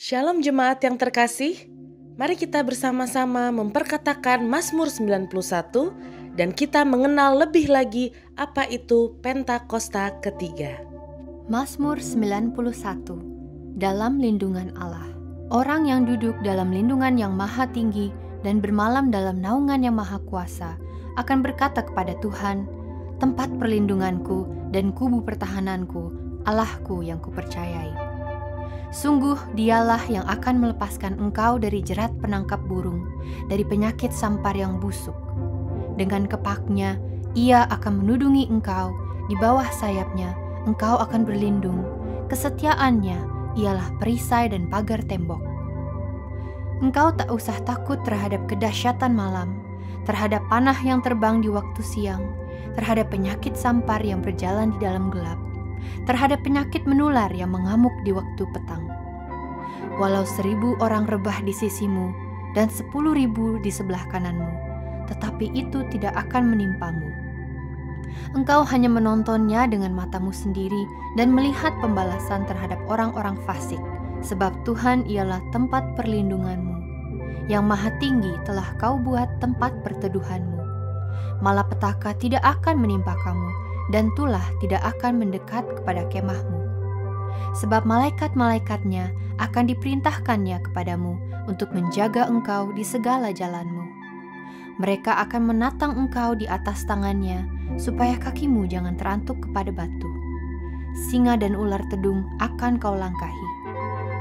Shalom jemaat yang terkasih, mari kita bersama-sama memperkatakan Mazmur 91 dan kita mengenal lebih lagi apa itu Pentakosta ketiga. Mazmur 91. Dalam lindungan Allah. Orang yang duduk dalam lindungan yang maha tinggi dan bermalam dalam naungan yang maha kuasa akan berkata kepada Tuhan, tempat perlindunganku dan kubu pertahananku, Allahku yang kupercayai. Sungguh dialah yang akan melepaskan engkau dari jerat penangkap burung, dari penyakit sampar yang busuk. Dengan kepaknya, ia akan menudungi engkau, di bawah sayapnya, engkau akan berlindung. Kesetiaannya ialah perisai dan pagar tembok. Engkau tak usah takut terhadap kedahsyatan malam, terhadap panah yang terbang di waktu siang, terhadap penyakit sampar yang berjalan di dalam gelap, terhadap penyakit menular yang mengamuk di waktu petang. Walau 1.000 orang rebah di sisimu dan 10.000 di sebelah kananmu, tetapi itu tidak akan menimpamu. Engkau hanya menontonnya dengan matamu sendiri dan melihat pembalasan terhadap orang-orang fasik, sebab Tuhan ialah tempat perlindunganmu. Yang Maha Tinggi telah kau buat tempat perteduhanmu. Malapetaka tidak akan menimpa kamu, dan tulah tidak akan mendekat kepada kemahmu. Sebab malaikat-malaikatnya akan diperintahkannya kepadamu untuk menjaga engkau di segala jalanmu. Mereka akan menatang engkau di atas tangannya, supaya kakimu jangan terantuk kepada batu. Singa dan ular tedung akan kau langkahi.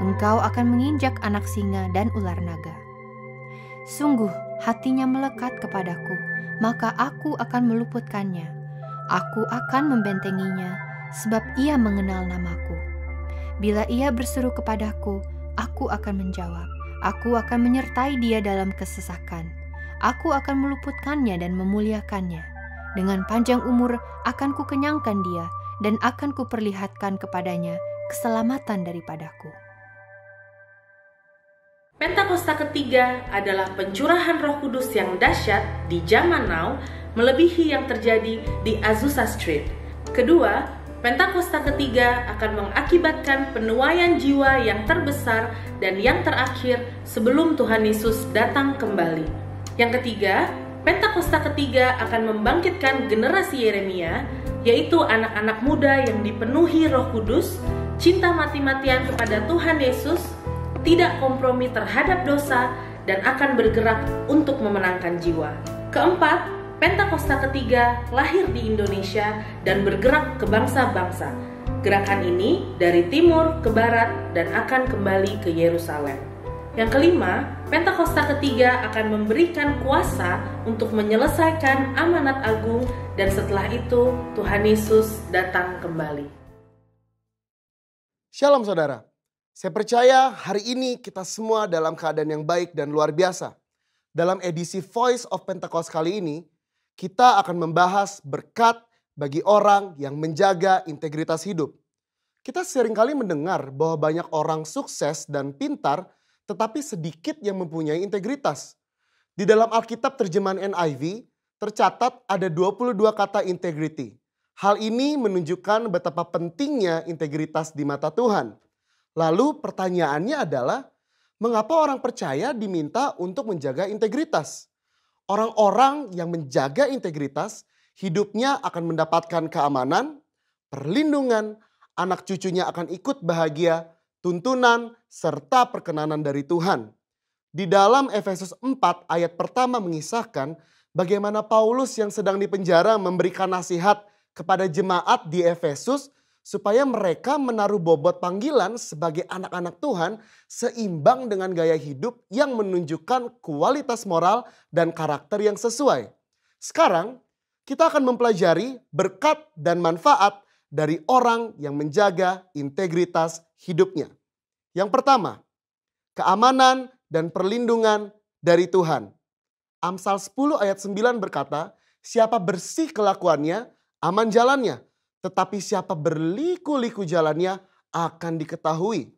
Engkau akan menginjak anak singa dan ular naga. Sungguh hatinya melekat kepadaku, maka aku akan meluputkannya. Aku akan membentenginya, sebab ia mengenal namaku. Bila ia berseru kepadaku, aku akan menjawab. Aku akan menyertai dia dalam kesesakan. Aku akan meluputkannya dan memuliakannya. Dengan panjang umur akan kukenyangkan dia, dan akan kuperlihatkan kepadanya keselamatan daripadaku. Pentakosta ketiga adalah pencurahan Roh Kudus yang dahsyat di zaman now, melebihi yang terjadi di Azusa Street. Kedua, Pentakosta ketiga akan mengakibatkan penuaian jiwa yang terbesar dan yang terakhir sebelum Tuhan Yesus datang kembali. Yang ketiga, Pentakosta ketiga akan membangkitkan generasi Yeremia, yaitu anak-anak muda yang dipenuhi Roh Kudus, cinta mati-matian kepada Tuhan Yesus, tidak kompromi terhadap dosa, dan akan bergerak untuk memenangkan jiwa. Keempat, Pentakosta ketiga lahir di Indonesia dan bergerak ke bangsa-bangsa. Gerakan ini dari timur ke barat dan akan kembali ke Yerusalem. Yang kelima, Pentakosta ketiga akan memberikan kuasa untuk menyelesaikan amanat agung, dan setelah itu Tuhan Yesus datang kembali. Shalom saudara, saya percaya hari ini kita semua dalam keadaan yang baik dan luar biasa. Dalam edisi Voice of Pentecost kali ini, kita akan membahas berkat bagi orang yang menjaga integritas hidup. Kita seringkali mendengar bahwa banyak orang sukses dan pintar, tetapi sedikit yang mempunyai integritas. Di dalam Alkitab terjemahan NIV, tercatat ada 22 kata integrity. Hal ini menunjukkan betapa pentingnya integritas di mata Tuhan. Lalu pertanyaannya adalah, mengapa orang percaya diminta untuk menjaga integritas? Orang-orang yang menjaga integritas, hidupnya akan mendapatkan keamanan, perlindungan, anak cucunya akan ikut bahagia, tuntunan, serta perkenanan dari Tuhan. Di dalam Efesus 4 ayat pertama mengisahkan bagaimana Paulus yang sedang dipenjara memberikan nasihat kepada jemaat di Efesus supaya mereka menaruh bobot panggilan sebagai anak-anak Tuhan seimbang dengan gaya hidup yang menunjukkan kualitas moral dan karakter yang sesuai. Sekarang kita akan mempelajari berkat dan manfaat dari orang yang menjaga integritas hidupnya. Yang pertama, keamanan dan perlindungan dari Tuhan. Amsal 10 ayat 9 berkata, siapa bersih kelakuannya, aman jalannya. Tetapi siapa berliku-liku jalannya akan diketahui.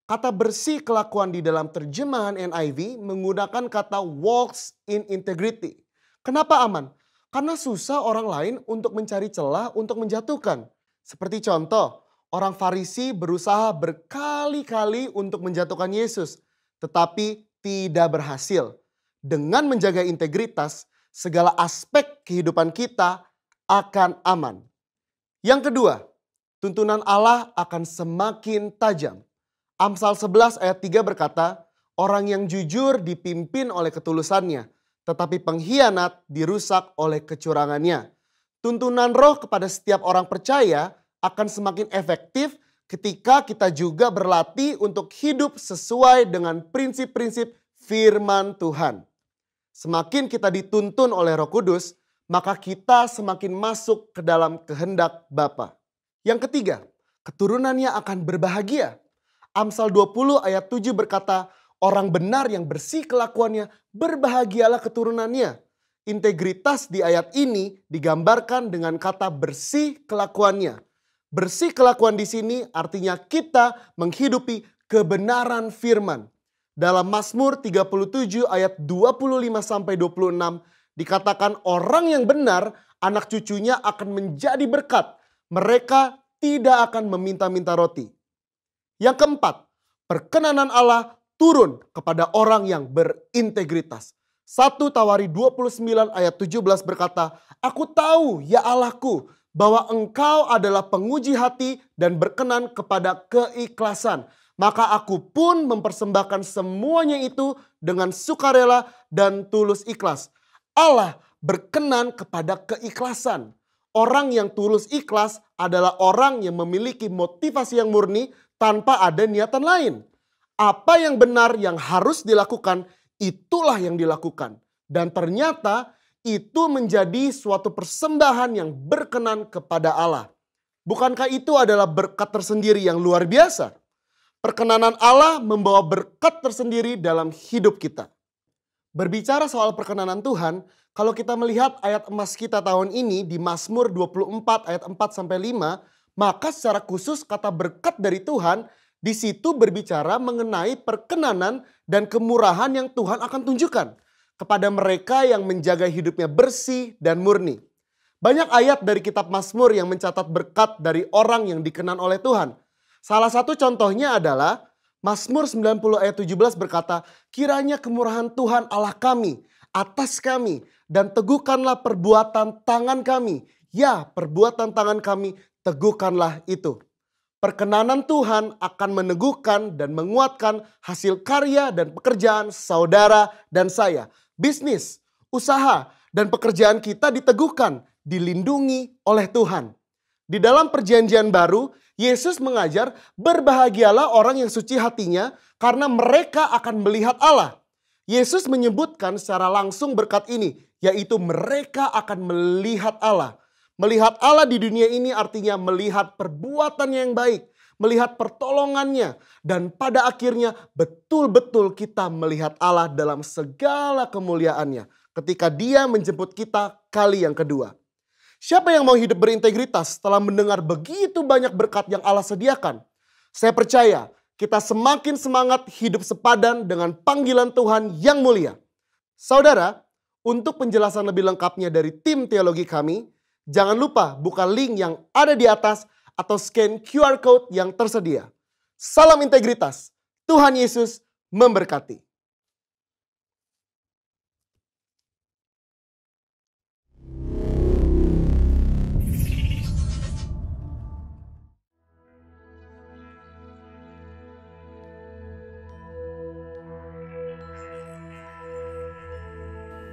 Kata bersih kelakuan di dalam terjemahan NIV menggunakan kata walks in integrity. Kenapa aman? Karena susah orang lain untuk mencari celah untuk menjatuhkan. Seperti contoh, Orang Farisi berusaha berkali-kali untuk menjatuhkan Yesus, tetapi tidak berhasil. Dengan menjaga integritas, segala aspek kehidupan kita akan aman. Yang kedua, tuntunan Allah akan semakin tajam. Amsal 11 ayat 3 berkata, orang yang jujur dipimpin oleh ketulusannya, tetapi pengkhianat dirusak oleh kecurangannya. Tuntunan Roh kepada setiap orang percaya akan semakin efektif ketika kita juga berlatih untuk hidup sesuai dengan prinsip-prinsip firman Tuhan. Semakin kita dituntun oleh Roh Kudus, maka kita semakin masuk ke dalam kehendak Bapa. Yang ketiga, keturunannya akan berbahagia. Amsal 20 ayat 7 berkata, orang benar yang bersih kelakuannya, berbahagialah keturunannya. Integritas di ayat ini digambarkan dengan kata bersih kelakuannya. Bersih kelakuan di sini artinya kita menghidupi kebenaran firman. Dalam Mazmur 37 ayat 25-26 dikatakan orang yang benar anak cucunya akan menjadi berkat. Mereka tidak akan meminta-minta roti. Yang keempat, perkenanan Allah turun kepada orang yang berintegritas. 1 Tawari 29 ayat 17 berkata, aku tahu ya Allahku bahwa engkau adalah penguji hati dan berkenan kepada keikhlasan. Maka aku pun mempersembahkan semuanya itu dengan sukarela dan tulus ikhlas. Allah berkenan kepada keikhlasan. Orang yang tulus ikhlas adalah orang yang memiliki motivasi yang murni tanpa ada niatan lain. Apa yang benar yang harus dilakukan, itulah yang dilakukan. Dan ternyata itu menjadi suatu persembahan yang berkenan kepada Allah. Bukankah itu adalah berkat tersendiri yang luar biasa? Perkenanan Allah membawa berkat tersendiri dalam hidup kita. Berbicara soal perkenanan Tuhan, kalau kita melihat ayat emas kita tahun ini di Mazmur 24 ayat 4-5, maka secara khusus kata berkat dari Tuhan di situ berbicara mengenai perkenanan dan kemurahan yang Tuhan akan tunjukkan kepada mereka yang menjaga hidupnya bersih dan murni. Banyak ayat dari kitab Mazmur yang mencatat berkat dari orang yang dikenan oleh Tuhan. Salah satu contohnya adalah Mazmur 90 ayat 17 berkata, kiranya kemurahan Tuhan Allah kami atas kami dan teguhkanlah perbuatan tangan kami. Ya, perbuatan tangan kami teguhkanlah itu. Perkenanan Tuhan akan meneguhkan dan menguatkan hasil karya dan pekerjaan saudara dan saya. Bisnis, usaha, dan pekerjaan kita diteguhkan, dilindungi oleh Tuhan. Di dalam perjanjian baru, Yesus mengajar berbahagialah orang yang suci hatinya karena mereka akan melihat Allah. Yesus menyebutkan secara langsung berkat ini, yaitu mereka akan melihat Allah. Melihat Allah di dunia ini artinya melihat perbuatannya yang baik, melihat pertolongannya, dan pada akhirnya betul-betul kita melihat Allah dalam segala kemuliaannya ketika Dia menjemput kita kali yang kedua. Siapa yang mau hidup berintegritas setelah mendengar begitu banyak berkat yang Allah sediakan? Saya percaya kita semakin semangat hidup sepadan dengan panggilan Tuhan yang mulia. Saudara, untuk penjelasan lebih lengkapnya dari tim teologi kami, jangan lupa buka link yang ada di atas atau scan QR code yang tersedia. Salam integritas. Tuhan Yesus memberkati.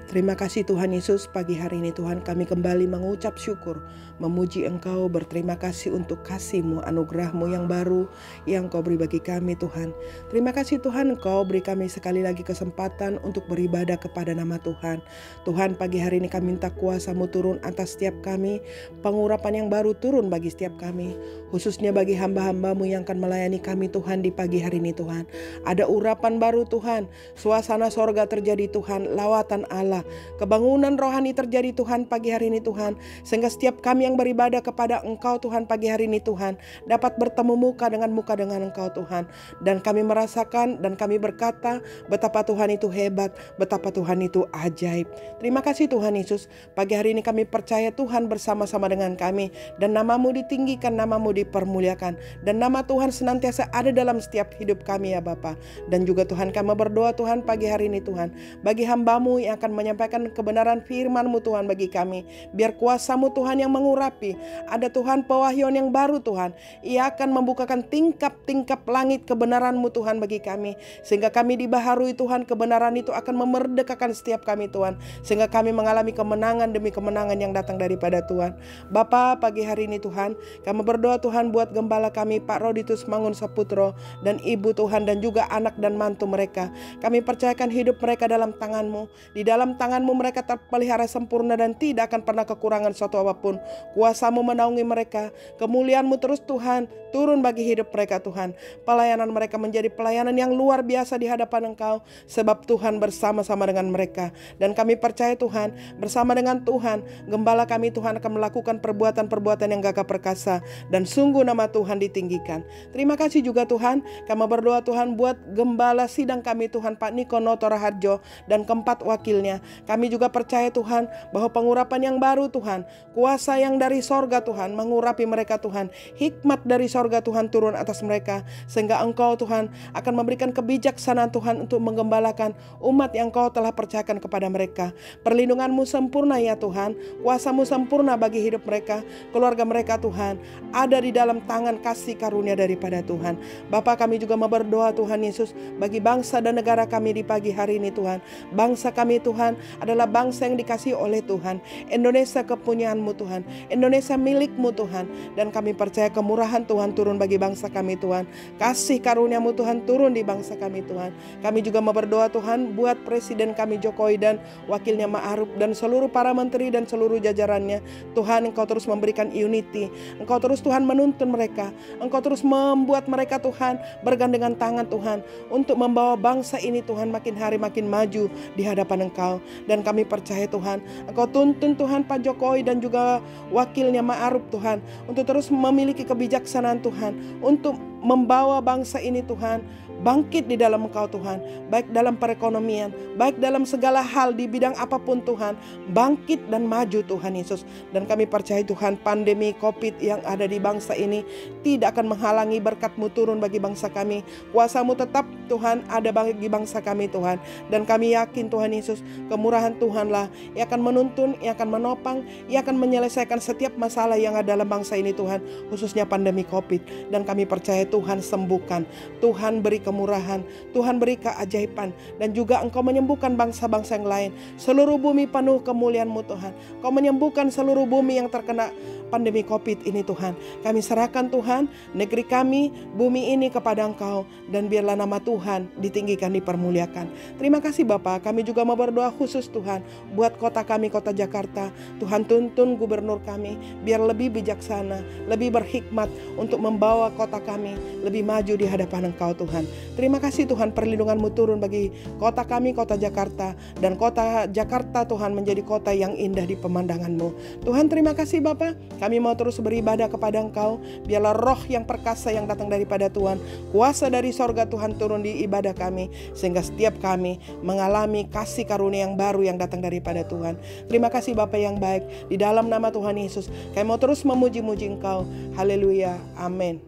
Terima kasih Tuhan Yesus, pagi hari ini Tuhan kami kembali mengucap syukur, memuji Engkau, berterima kasih untuk kasih-Mu, anugerah-Mu yang baru yang Kau beri bagi kami Tuhan. Terima kasih Tuhan, Engkau beri kami sekali lagi kesempatan untuk beribadah kepada nama Tuhan. Tuhan, pagi hari ini kami minta kuasa-Mu turun atas setiap kami, pengurapan yang baru turun bagi setiap kami, khususnya bagi hamba-hamba-Mu yang akan melayani kami Tuhan di pagi hari ini Tuhan. Ada urapan baru Tuhan, suasana sorga terjadi Tuhan, lawatan Allah biarlah kebangunan rohani terjadi Tuhan pagi hari ini Tuhan. Sehingga setiap kami yang beribadah kepada Engkau Tuhan pagi hari ini Tuhan, dapat bertemu muka dengan Engkau Tuhan. Dan kami merasakan dan kami berkata betapa Tuhan itu hebat, betapa Tuhan itu ajaib. Terima kasih Tuhan Yesus. Pagi hari ini kami percaya Tuhan bersama-sama dengan kami. Dan nama-Mu ditinggikan, nama-Mu dipermuliakan. Dan nama Tuhan senantiasa ada dalam setiap hidup kami ya Bapa. Dan juga Tuhan kami berdoa Tuhan pagi hari ini Tuhan, bagi hamba-Mu yang akan menyampaikan kebenaran firman-Mu Tuhan bagi kami. Biar kuasa-Mu Tuhan yang mengurapi. Ada Tuhan pewahyuan yang baru Tuhan. Ia akan membukakan tingkap-tingkap langit kebenaran-Mu Tuhan bagi kami. Sehingga kami dibaharui Tuhan, kebenaran itu akan memerdekakan setiap kami Tuhan. Sehingga kami mengalami kemenangan demi kemenangan yang datang daripada Tuhan. Bapa, pagi hari ini Tuhan, kami berdoa Tuhan buat gembala kami Pak Roditus Mangun Saputro dan Ibu Tuhan dan juga anak dan mantu mereka. Kami percayakan hidup mereka dalam tangan-Mu. Di dalam tangan-Mu mereka terpelihara sempurna dan tidak akan pernah kekurangan suatu apapun. Kuasa-Mu menaungi mereka. Kemuliaan-Mu terus Tuhan turun bagi hidup mereka Tuhan. Pelayanan mereka menjadi pelayanan yang luar biasa di hadapan Engkau. Sebab Tuhan bersama-sama dengan mereka. Dan kami percaya Tuhan, bersama dengan Tuhan, gembala kami Tuhan akan melakukan perbuatan-perbuatan yang gagah perkasa. Dan sungguh nama Tuhan ditinggikan. Terima kasih juga Tuhan. Kami berdoa Tuhan buat gembala sidang kami Tuhan Pak Niko Noto Raharjo dan keempat wakilnya. Kami juga percaya Tuhan bahwa pengurapan yang baru Tuhan, kuasa yang dari sorga Tuhan mengurapi mereka Tuhan, hikmat dari sorga Tuhan turun atas mereka, sehingga Engkau Tuhan akan memberikan kebijaksanaan Tuhan untuk menggembalakan umat yang Engkau telah percayakan kepada mereka. Perlindungan-Mu sempurna ya Tuhan, kuasa-Mu sempurna bagi hidup mereka, keluarga mereka Tuhan, ada di dalam tangan kasih karunia daripada Tuhan. Bapa, kami juga mau berdoa Tuhan Yesus bagi bangsa dan negara kami di pagi hari ini Tuhan. Bangsa kami Tuhan adalah bangsa yang dikasihi oleh Tuhan. Indonesia kepunyaan-Mu Tuhan, Indonesia milik-Mu Tuhan. Dan kami percaya kemurahan Tuhan turun bagi bangsa kami Tuhan. Kasih karunia-Mu Tuhan turun di bangsa kami Tuhan. Kami juga mau berdoa Tuhan buat Presiden kami Jokowi dan wakilnya Ma'aruf dan seluruh para menteri dan seluruh jajarannya. Tuhan, Engkau terus memberikan unity. Engkau terus Tuhan menuntun mereka. Engkau terus membuat mereka Tuhan bergandengan tangan Tuhan untuk membawa bangsa ini Tuhan makin hari makin maju di hadapan Engkau. Dan kami percaya Tuhan, Engkau tuntun Tuhan Pak Jokowi dan juga wakilnya Ma'aruf Tuhan untuk terus memiliki kebijaksanaan Tuhan untuk membawa bangsa ini Tuhan bangkit di dalam Engkau Tuhan, baik dalam perekonomian, baik dalam segala hal di bidang apapun Tuhan, bangkit dan maju Tuhan Yesus. Dan kami percaya Tuhan, pandemi COVID yang ada di bangsa ini tidak akan menghalangi berkat-Mu turun bagi bangsa kami. Kuasa-Mu tetap Tuhan ada bagi bangsa kami Tuhan. Dan kami yakin Tuhan Yesus, kemurahan Tuhanlah yang akan menuntun, yang akan menopang, yang akan menyelesaikan setiap masalah yang ada dalam bangsa ini Tuhan, khususnya pandemi COVID. Dan kami percaya Tuhan sembuhkan, Tuhan beri kemurahan, Tuhan beri keajaiban, dan juga Engkau menyembuhkan bangsa-bangsa yang lain. Seluruh bumi penuh kemuliaan-Mu Tuhan. Kau menyembuhkan seluruh bumi yang terkena pandemi COVID ini Tuhan. Kami serahkan Tuhan negeri kami, bumi ini kepada Engkau, dan biarlah nama Tuhan ditinggikan, dipermuliakan. Terima kasih Bapa. Kami juga mau berdoa khusus Tuhan buat kota kami, kota Jakarta. Tuhan tuntun gubernur kami biar lebih bijaksana, lebih berhikmat untuk membawa kota kami lebih maju di hadapan Engkau Tuhan. Terima kasih Tuhan, perlindungan-Mu turun bagi kota kami, kota Jakarta, dan kota Jakarta Tuhan menjadi kota yang indah di pemandangan-Mu. Tuhan, terima kasih Bapa. Kami mau terus beribadah kepada Engkau. Biarlah roh yang perkasa yang datang daripada Tuhan, kuasa dari sorga Tuhan turun di ibadah kami, sehingga setiap kami mengalami kasih karunia yang baru yang datang daripada Tuhan. Terima kasih Bapa yang baik. Di dalam nama Tuhan Yesus, kami mau terus memuji-muji Engkau. Haleluya. Amin.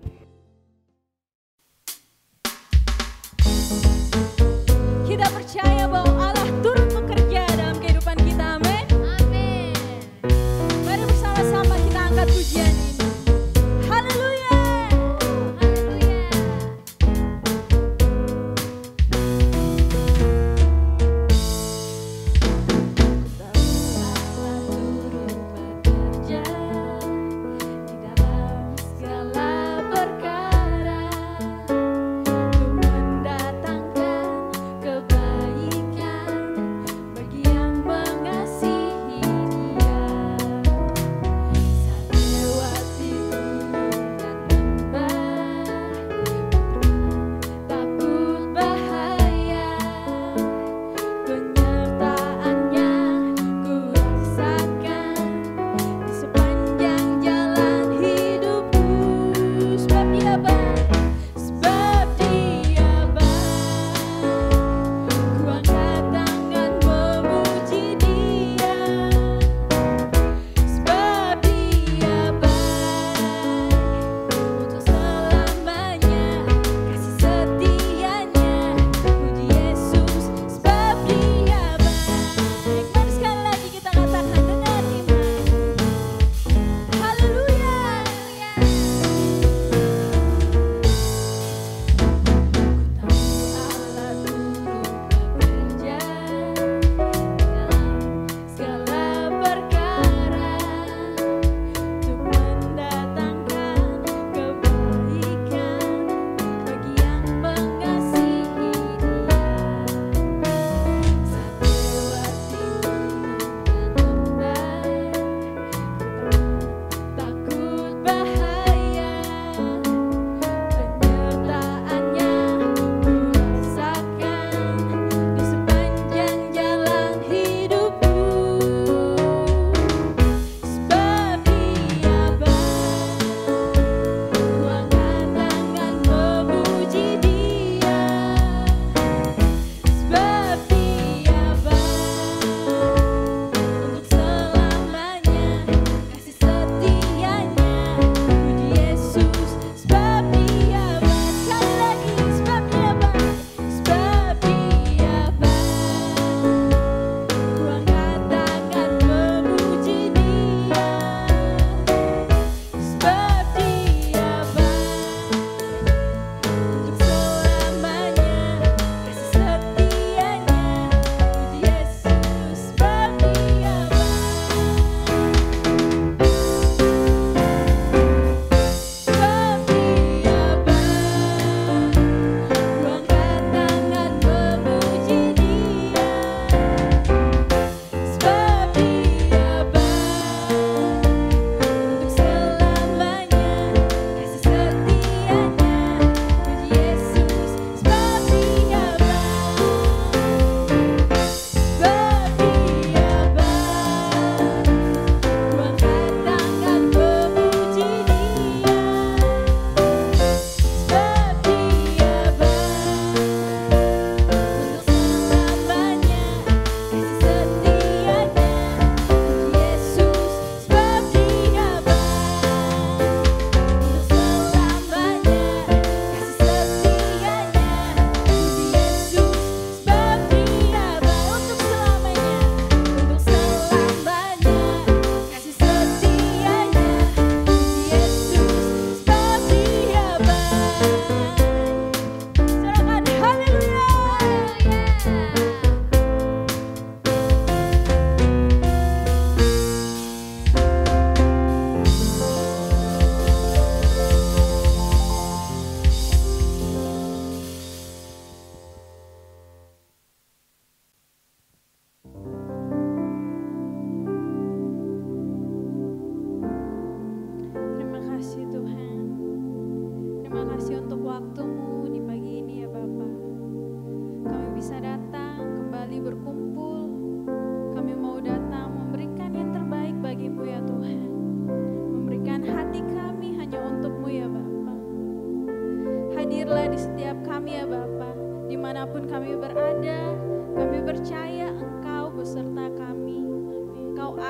Kita percaya bahwa Allah turut bekerja dalam kehidupan kita, amin. Amin. Mari bersama-sama kita angkat pujian ini. Haleluya. Haleluya. Allah turut bekerja di dalam segala perkara untuk mendatangkan kebaikan.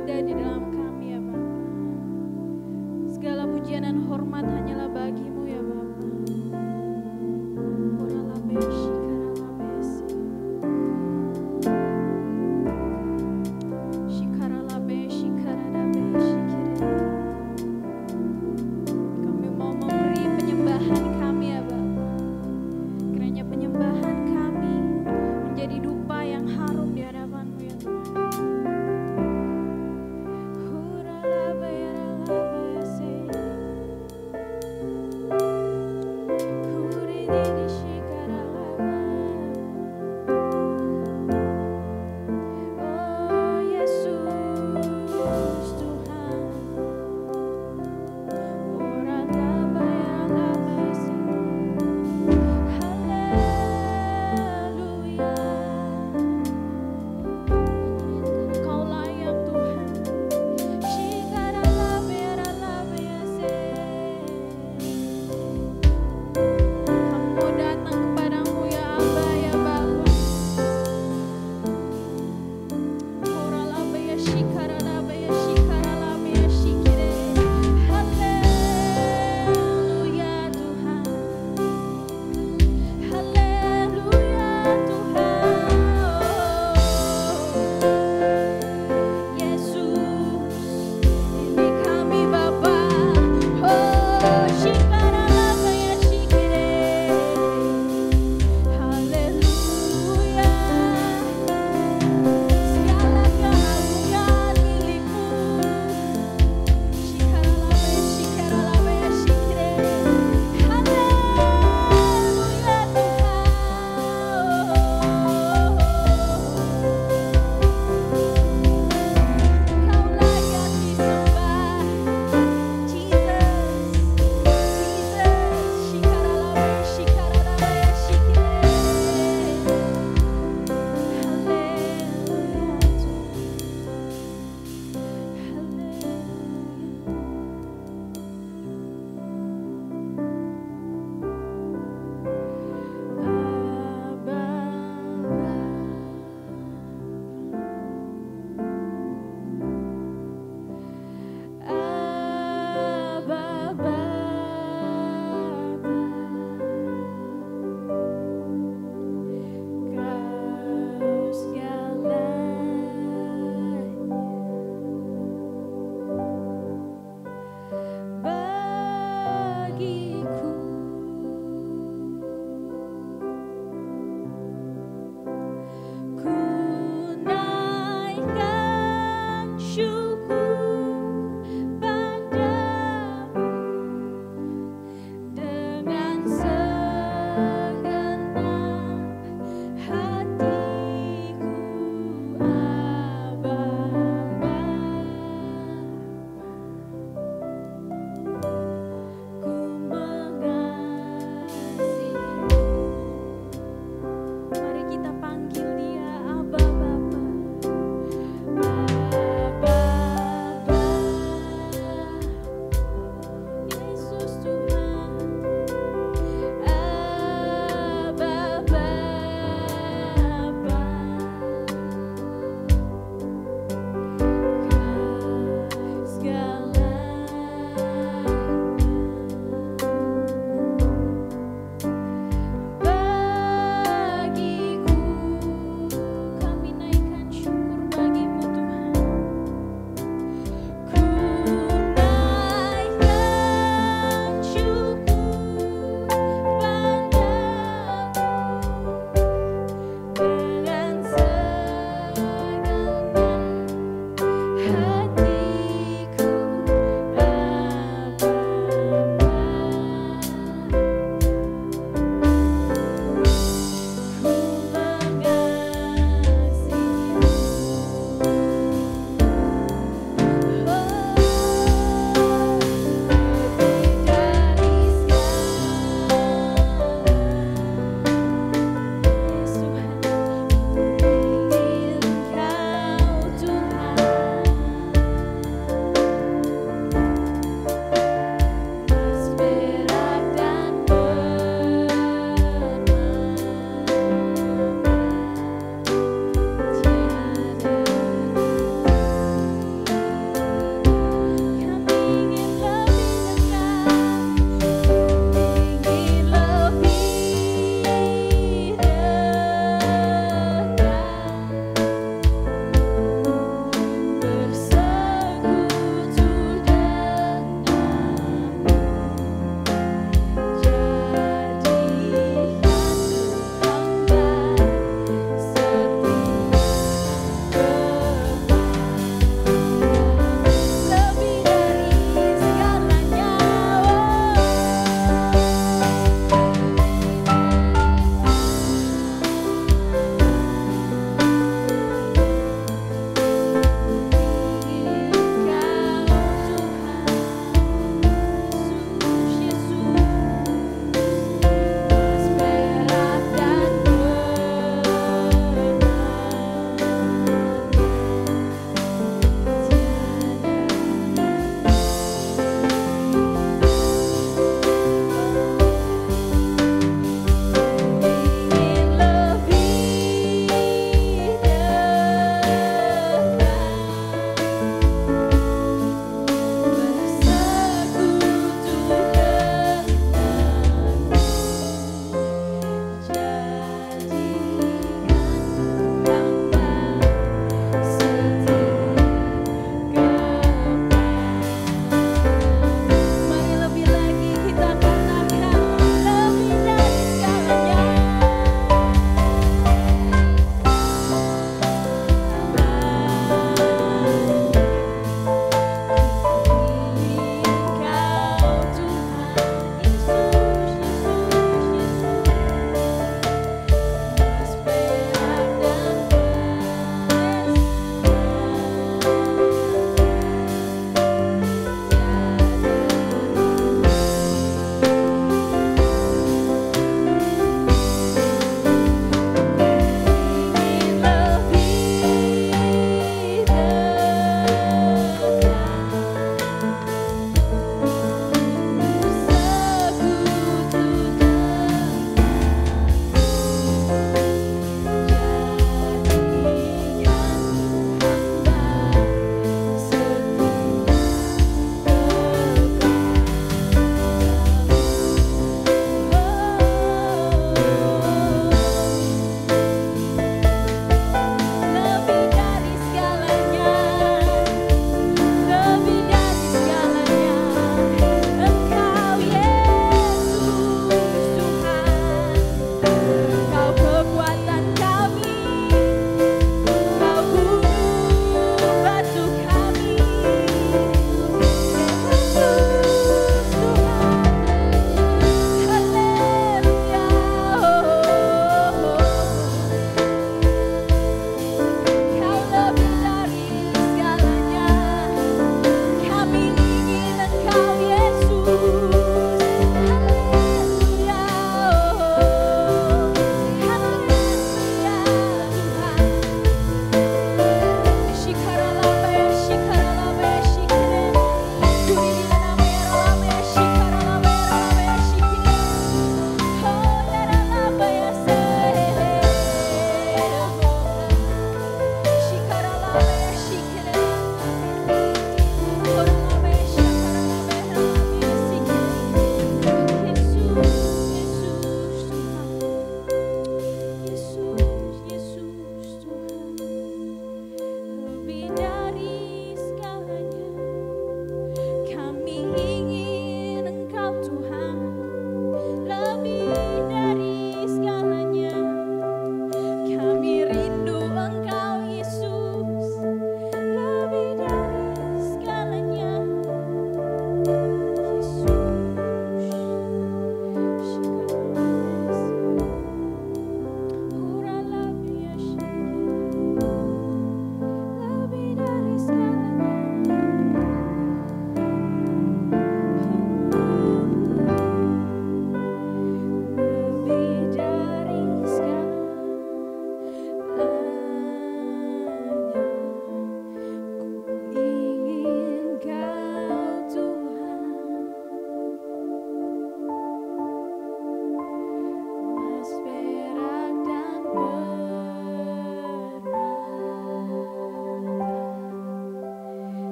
ada di dalam kami ya Bapa. Segala pujian dan hormat hanyalah bagimu ya Bapa. Oralabeshi karalabesi. Shikaralabeshi karadabeshi kiri. Kami mau memberi penyembahan kami ya Bapa. Kiranya penyembahan kami menjadi dupa yang harum di hadapan-Mu ya Tuhan. Huralabeshi.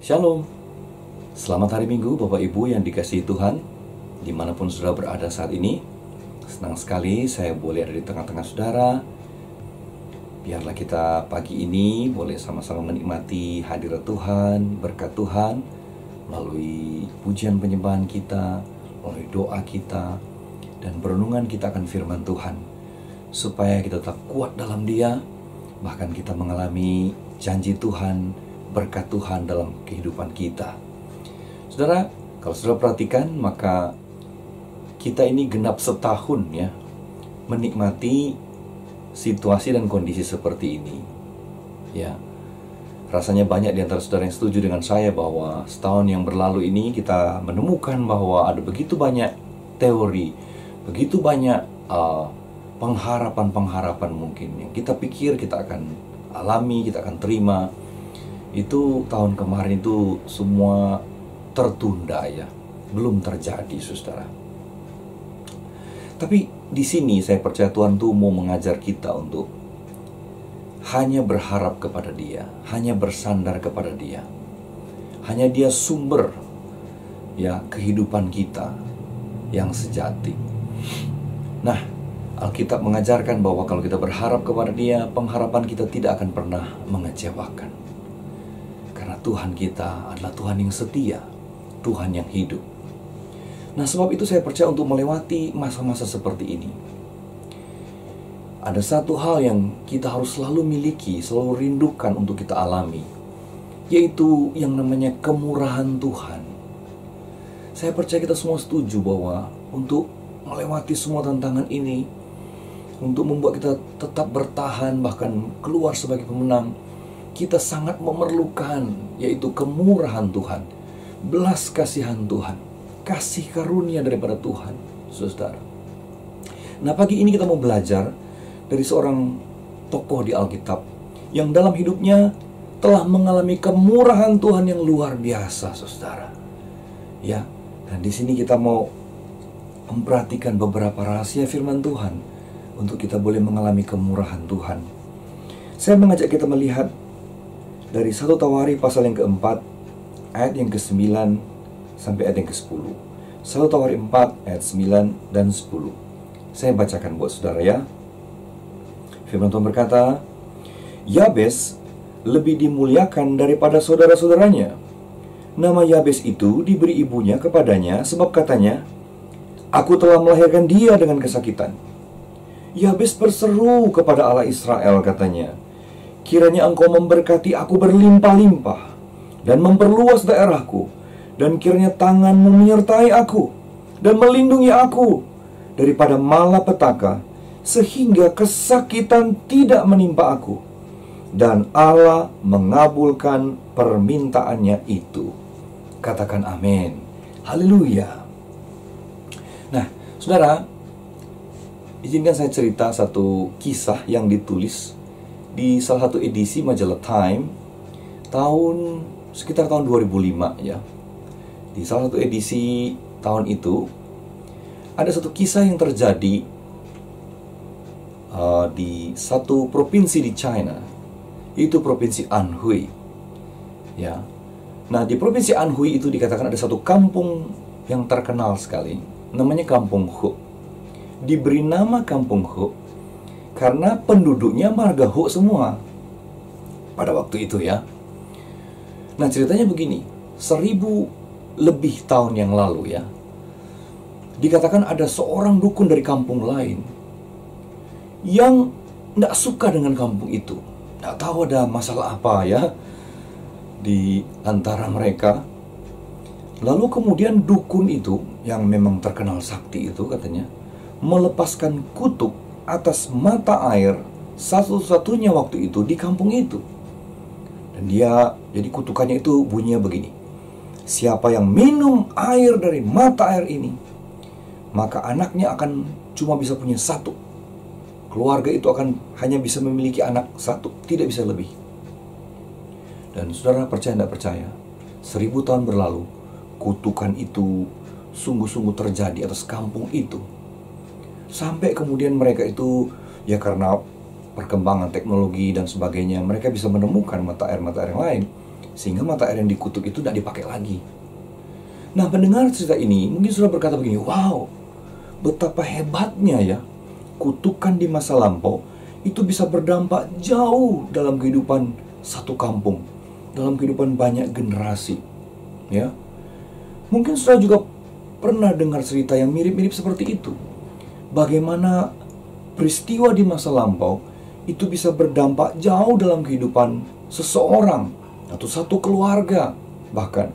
Shalom. Selamat hari Minggu Bapak Ibu yang dikasihi Tuhan, dimanapun saudara berada saat ini. Senang sekali saya boleh ada di tengah-tengah saudara. Biarlah kita pagi ini boleh sama-sama menikmati hadirat Tuhan, berkat Tuhan, melalui pujian penyembahan kita, melalui doa kita, dan perenungan kita akan firman Tuhan, supaya kita tetap kuat dalam Dia, bahkan kita mengalami janji Tuhan, berkat Tuhan dalam kehidupan kita. Saudara, kalau saudara perhatikan, maka kita ini genap setahun ya, menikmati situasi dan kondisi seperti ini. Ya, rasanya banyak di antara saudara yang setuju dengan saya bahwa setahun yang berlalu ini kita menemukan bahwa ada begitu banyak teori, begitu banyak pengharapan-pengharapan mungkin yang kita pikir kita akan alami, kita akan terima. Itu tahun kemarin itu semua tertunda ya, belum terjadi saudara. Tapi di sini saya percaya Tuhan tuh mau mengajar kita untuk hanya berharap kepada Dia, hanya bersandar kepada Dia. Hanya Dia sumber ya kehidupan kita yang sejati. Nah, Alkitab mengajarkan bahwa kalau kita berharap kepada Dia, pengharapan kita tidak akan pernah mengecewakan. Karena Tuhan kita adalah Tuhan yang setia, Tuhan yang hidup. Nah, sebab itu saya percaya untuk melewati masa-masa seperti ini, ada satu hal yang kita harus selalu miliki, selalu rindukan untuk kita alami, yaitu yang namanya kemurahan Tuhan. Saya percaya kita semua setuju bahwa untuk melewati semua tantangan ini, untuk membuat kita tetap bertahan bahkan keluar sebagai pemenang, kita sangat memerlukan yaitu kemurahan Tuhan, belas kasihan Tuhan, kasih karunia daripada Tuhan, saudara. Nah, pagi ini kita mau belajar dari seorang tokoh di Alkitab yang dalam hidupnya telah mengalami kemurahan Tuhan yang luar biasa, saudara. Ya, dan di sini kita mau memperhatikan beberapa rahasia firman Tuhan untuk kita boleh mengalami kemurahan Tuhan. Saya mengajak kita melihat dari 1 Tawari pasal yang keempat, ayat yang ke-9 sampai ayat yang ke-10. 1 Tawari 4 ayat 9 dan 10. Saya bacakan buat saudara ya. Firman Tuhan berkata, Yabes lebih dimuliakan daripada saudara-saudaranya. Nama Yabes itu diberi ibunya kepadanya sebab katanya, Aku telah melahirkan dia dengan kesakitan. Yabes berseru kepada Allah Israel, katanya, Kiranya engkau memberkati aku berlimpah-limpah dan memperluas daerahku, dan kiranya tanganmu menyertai aku dan melindungi aku daripada malapetaka, sehingga kesakitan tidak menimpa aku. Dan Allah mengabulkan permintaannya itu. Katakan amin. Haleluya. Nah, saudara, izinkan saya cerita satu kisah yang ditulis di salah satu edisi majalah Time sekitar tahun 2005 ya. Di salah satu edisi tahun itu ada satu kisah yang terjadi di satu provinsi di China, itu provinsi Anhui ya. Nah, di provinsi Anhui itu dikatakan ada satu kampung yang terkenal sekali, namanya Kampung Hu. Diberi nama Kampung Hu karena penduduknya marga Hu semua pada waktu itu ya. Nah, ceritanya begini, 1000 lebih tahun yang lalu ya, dikatakan ada seorang dukun dari kampung lain yang tidak suka dengan kampung itu. Tidak tahu ada masalah apa ya di antara mereka. Lalu kemudian dukun itu yang memang terkenal sakti itu katanya melepaskan kutuk atas mata air satu-satunya waktu itu di kampung itu. Dan dia, jadi kutukannya itu bunyinya begini, siapa yang minum air dari mata air ini, maka anaknya akan cuma bisa punya satu. Keluarga itu akan hanya bisa memiliki anak satu, tidak bisa lebih. Dan saudara percaya tidak percaya, 1000 tahun berlalu, kutukan itu sungguh-sungguh terjadi atas kampung itu. Sampai kemudian mereka itu, ya karena perkembangan teknologi dan sebagainya, mereka bisa menemukan mata air yang lain. Sehingga mata air yang dikutuk itu tidak dipakai lagi. Nah, pendengar cerita ini mungkin sudah berkata begini, wow, betapa hebatnya ya, kutukan di masa lampau itu bisa berdampak jauh dalam kehidupan satu kampung, dalam kehidupan banyak generasi. Ya, mungkin sudah juga pernah dengar cerita yang mirip-mirip seperti itu. Bagaimana peristiwa di masa lampau itu bisa berdampak jauh dalam kehidupan seseorang atau satu keluarga bahkan.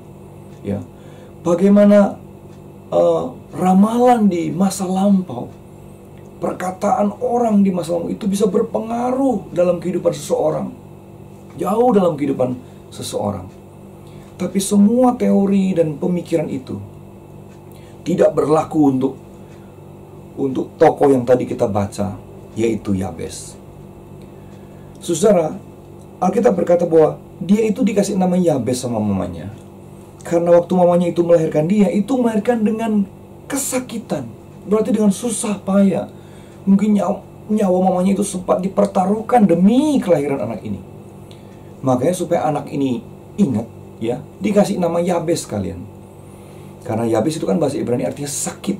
Ya, bagaimana ramalan di masa lampau, perkataan orang di masa lampau itu bisa berpengaruh dalam kehidupan seseorang, jauh dalam kehidupan seseorang. Tapi semua teori dan pemikiran itu tidak berlaku untuk tokoh yang tadi kita baca, yaitu Yabes. Saudara, Alkitab berkata bahwa dia itu dikasih nama Yabes sama mamanya karena waktu mamanya itu melahirkan dia, itu melahirkan dengan kesakitan, berarti dengan susah payah. Mungkin nyawa mamanya itu sempat dipertaruhkan demi kelahiran anak ini. Makanya supaya anak ini ingat, ya, dikasih nama Yabes kalian. Karena Yabes itu kan bahasa Ibrani artinya sakit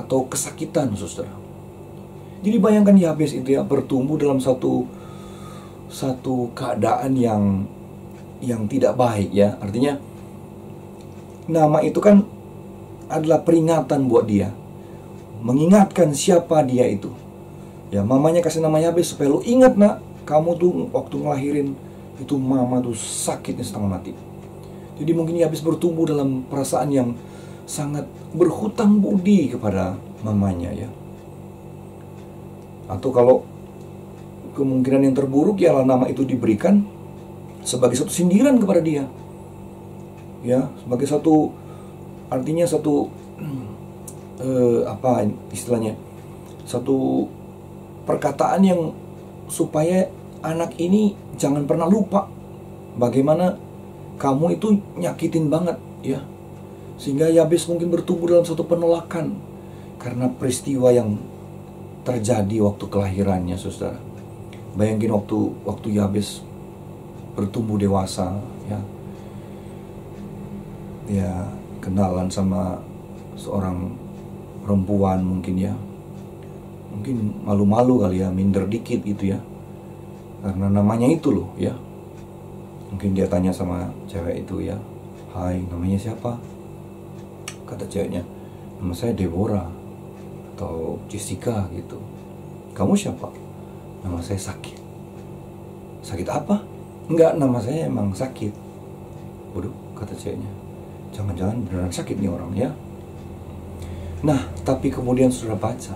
atau kesakitan, saudara. Jadi bayangkan Yabes itu ya bertumbuh dalam satu keadaan yang tidak baik ya. Artinya nama itu kan adalah peringatan buat dia, mengingatkan siapa dia itu. Ya, mamanya kasih nama Yabes supaya lu ingat, nak, kamu tuh waktu ngelahirin itu mama tuh sakitnya setengah mati. Jadi mungkin Yabes bertumbuh dalam perasaan yang sangat berhutang budi kepada mamanya ya. Atau kalau kemungkinan yang terburuk ialah nama itu diberikan sebagai satu sindiran kepada dia. Ya, sebagai satu, artinya satu apa istilahnya? Satu perkataan yang supaya anak ini jangan pernah lupa bagaimana kamu itu nyakitin banget ya. Sehingga Yabes mungkin bertumbuh dalam satu penolakan karena peristiwa yang terjadi waktu kelahirannya, saudara. Bayangin waktu Yabes bertumbuh dewasa ya. Ya, kenalan sama seorang perempuan mungkin ya. Mungkin malu-malu kali ya, minder dikit gitu ya. Karena namanya itu loh ya. Mungkin dia tanya sama cewek itu ya, "Hai, namanya siapa?" Kata ceweknya, "Nama saya Deborah atau Jessica gitu." "Kamu siapa?" "Nama saya sakit." "Sakit apa?" "Enggak, nama saya emang sakit." "Waduh," kata ceweknya, "jangan-jangan beneran sakit nih orang ya." Nah, tapi kemudian sudah baca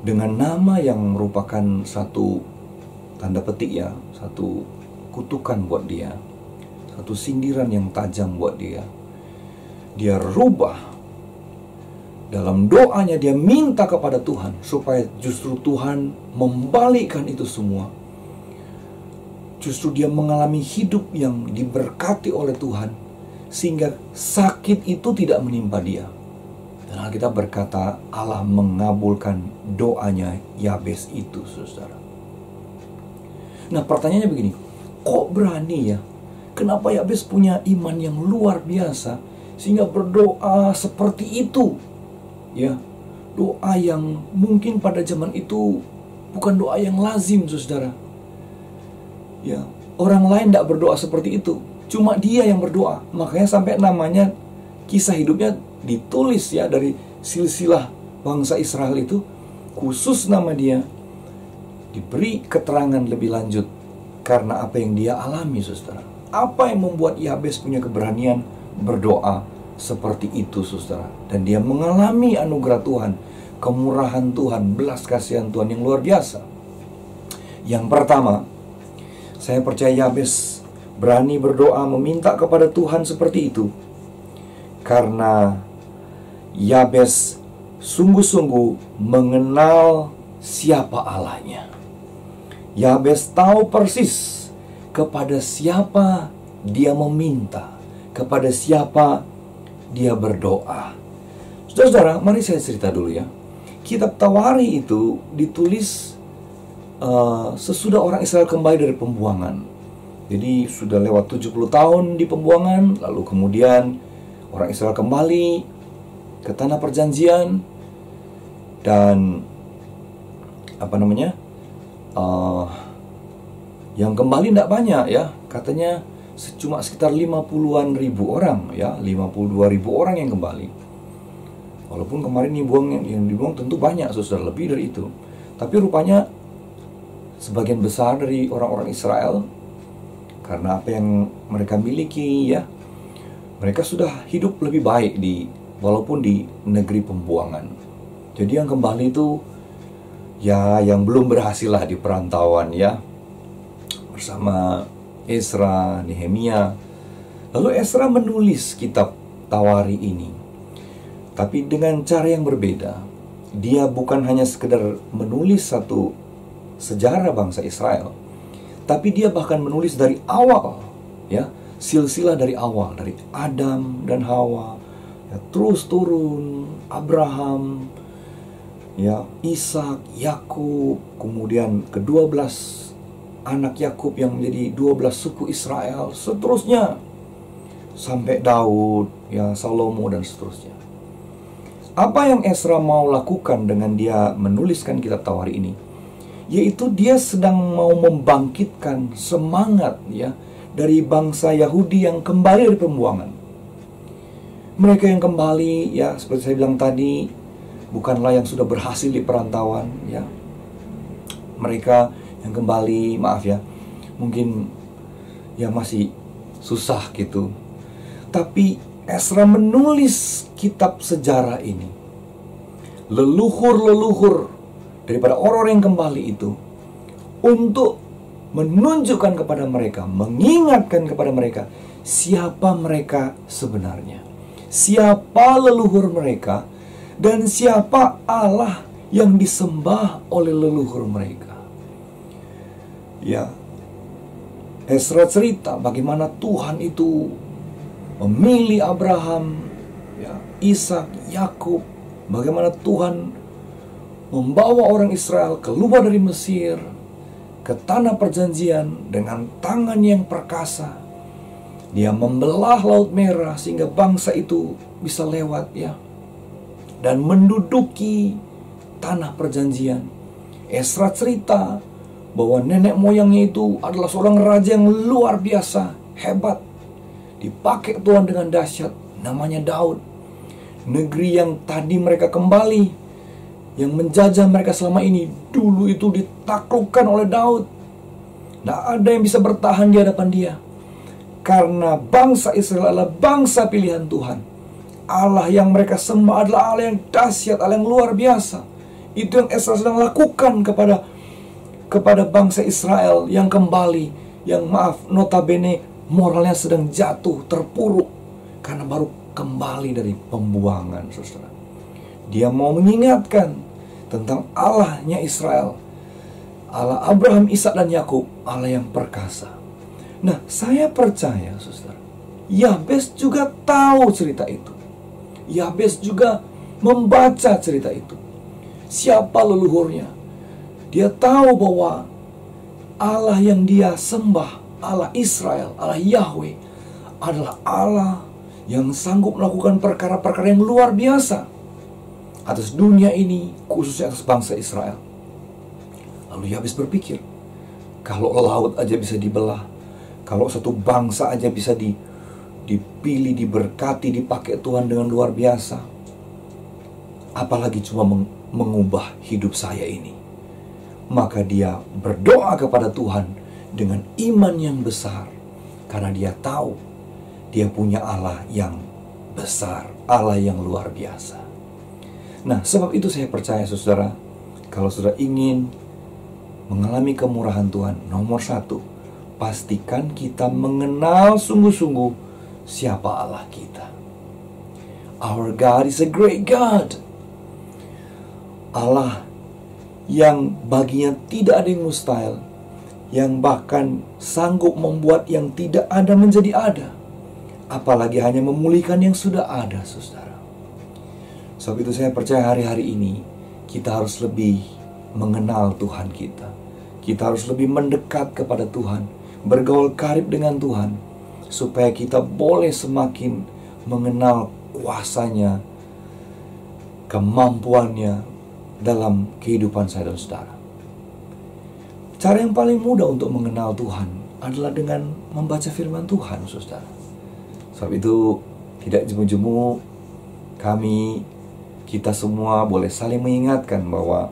dengan nama yang merupakan satu tanda petik ya, satu kutukan buat dia, satu sindiran yang tajam buat dia. Dia rubah dalam doanya, dia minta kepada Tuhan supaya justru Tuhan membalikkan itu semua. Justru dia mengalami hidup yang diberkati oleh Tuhan sehingga sakit itu tidak menimpa dia. Dan Alkitab berkata Allah mengabulkan doanya Yabes itu, saudara. Nah, pertanyaannya begini, kok berani ya? Kenapa Yabes punya iman yang luar biasa sehingga berdoa seperti itu? Ya, doa yang mungkin pada zaman itu bukan doa yang lazim, saudara. Ya, orang lain tidak berdoa seperti itu, cuma dia yang berdoa. Makanya sampai namanya, kisah hidupnya ditulis ya dari silsilah bangsa Israel itu, khusus nama dia diberi keterangan lebih lanjut karena apa yang dia alami, saudara. Apa yang membuat Yabes punya keberanian berdoa seperti itu, saudara? Dan dia mengalami anugerah Tuhan, kemurahan Tuhan, belas kasihan Tuhan yang luar biasa. Yang pertama, saya percaya Yabes berani berdoa meminta kepada Tuhan seperti itu karena Yabes sungguh-sungguh mengenal siapa Allahnya. Yabes tahu persis kepada siapa dia meminta, kepada siapa dia berdoa. Saudara-saudara, mari saya cerita dulu ya. Kitab Tawari itu ditulis sesudah orang Israel kembali dari pembuangan. Jadi sudah lewat 70 tahun di pembuangan, lalu kemudian orang Israel kembali ke tanah perjanjian, dan yang kembali tidak banyak ya, katanya cuma sekitar 50-an ribu orang ya, 52 ribu orang yang kembali. Walaupun kemarin yang dibuang tentu banyak, saudara, lebih dari itu. Tapi rupanya sebagian besar dari orang-orang Israel, karena apa yang mereka miliki ya, mereka sudah hidup lebih baik walaupun di negeri pembuangan. Jadi yang kembali itu ya yang belum berhasil lah di perantauan ya, bersama Ezra, Nehemia. Lalu Ezra menulis kitab Tawari ini, tapi dengan cara yang berbeda. Dia bukan hanya sekedar menulis satu sejarah bangsa Israel, tapi dia bahkan menulis dari awal ya, silsilah dari awal, dari Adam dan Hawa ya, terus turun Abraham ya, Ishak, Yakub, kemudian ke-12 anak Yakub yang menjadi 12 suku Israel, seterusnya sampai Daud ya, Salomo dan seterusnya. Apa yang Ezra mau lakukan dengan dia menuliskan kitab Tawari ini, yaitu dia sedang mau membangkitkan semangat ya dari bangsa Yahudi yang kembali dari pembuangan. Mereka yang kembali ya, seperti saya bilang tadi, bukanlah yang sudah berhasil di perantauan ya. Mereka yang kembali, maaf ya, mungkin ya masih susah gitu. Tapi Ezra menulis kitab sejarah ini, leluhur-leluhur daripada orang yang kembali itu, untuk menunjukkan kepada mereka, mengingatkan kepada mereka siapa mereka sebenarnya, siapa leluhur mereka, dan siapa Allah yang disembah oleh leluhur mereka. Ya, Ezra cerita bagaimana Tuhan itu memilih Abraham, ya, Ishak, Yakub, bagaimana Tuhan membawa orang Israel keluar dari Mesir ke tanah perjanjian dengan tangan yang perkasa. Dia membelah Laut Merah sehingga bangsa itu bisa lewat ya, dan menduduki tanah perjanjian. Ezra cerita bahwa nenek moyangnya itu adalah seorang raja yang luar biasa, hebat, dipakai Tuhan dengan dahsyat, namanya Daud. Negeri yang tadi mereka kembali, yang menjajah mereka selama ini, dulu itu ditaklukkan oleh Daud. Tidak ada yang bisa bertahan di hadapan dia, karena bangsa Israel adalah bangsa pilihan Tuhan. Allah yang mereka sembah adalah Allah yang dahsyat, Allah yang luar biasa. Itu yang Ezra sedang lakukan kepada bangsa Israel yang kembali, yang notabene moralnya sedang jatuh, terpuruk karena baru kembali dari pembuangan, saudara. Dia mau mengingatkan tentang Allahnya Israel, Allah Abraham, Ishak, dan Yakub, Allah yang perkasa. Nah, saya percaya, saudara, Yabes juga tahu cerita itu. Yabes juga membaca cerita itu. Siapa leluhurnya? Dia tahu bahwa Allah yang dia sembah, Allah Israel, Allah Yahweh, adalah Allah yang sanggup melakukan perkara-perkara yang luar biasa atas dunia ini, khususnya atas bangsa Israel. Lalu Yabes berpikir, kalau laut aja bisa dibelah, kalau satu bangsa aja bisa dipilih, diberkati, dipakai Tuhan dengan luar biasa, apalagi cuma mengubah hidup saya ini. Maka dia berdoa kepada Tuhan dengan iman yang besar, karena dia tahu dia punya Allah yang besar, Allah yang luar biasa. Nah, sebab itu saya percaya, saudara, kalau saudara ingin mengalami kemurahan Tuhan, nomor satu, pastikan kita mengenal sungguh-sungguh siapa Allah kita. Our God is a great God. Allah yang baginya tidak ada yang mustahil, yang bahkan sanggup membuat yang tidak ada menjadi ada, apalagi hanya memulihkan yang sudah ada, saudara. Sebab itu saya percaya hari-hari ini kita harus lebih mengenal Tuhan kita. Kita harus lebih mendekat kepada Tuhan bergaul karib dengan Tuhan, supaya kita boleh semakin mengenal kuasa-Nya, kemampuannya dalam kehidupan saya dan saudara. Cara yang paling mudah untuk mengenal Tuhan adalah dengan membaca firman Tuhan, saudara. Sebab itu tidak jemu-jemu kita semua boleh saling mengingatkan bahwa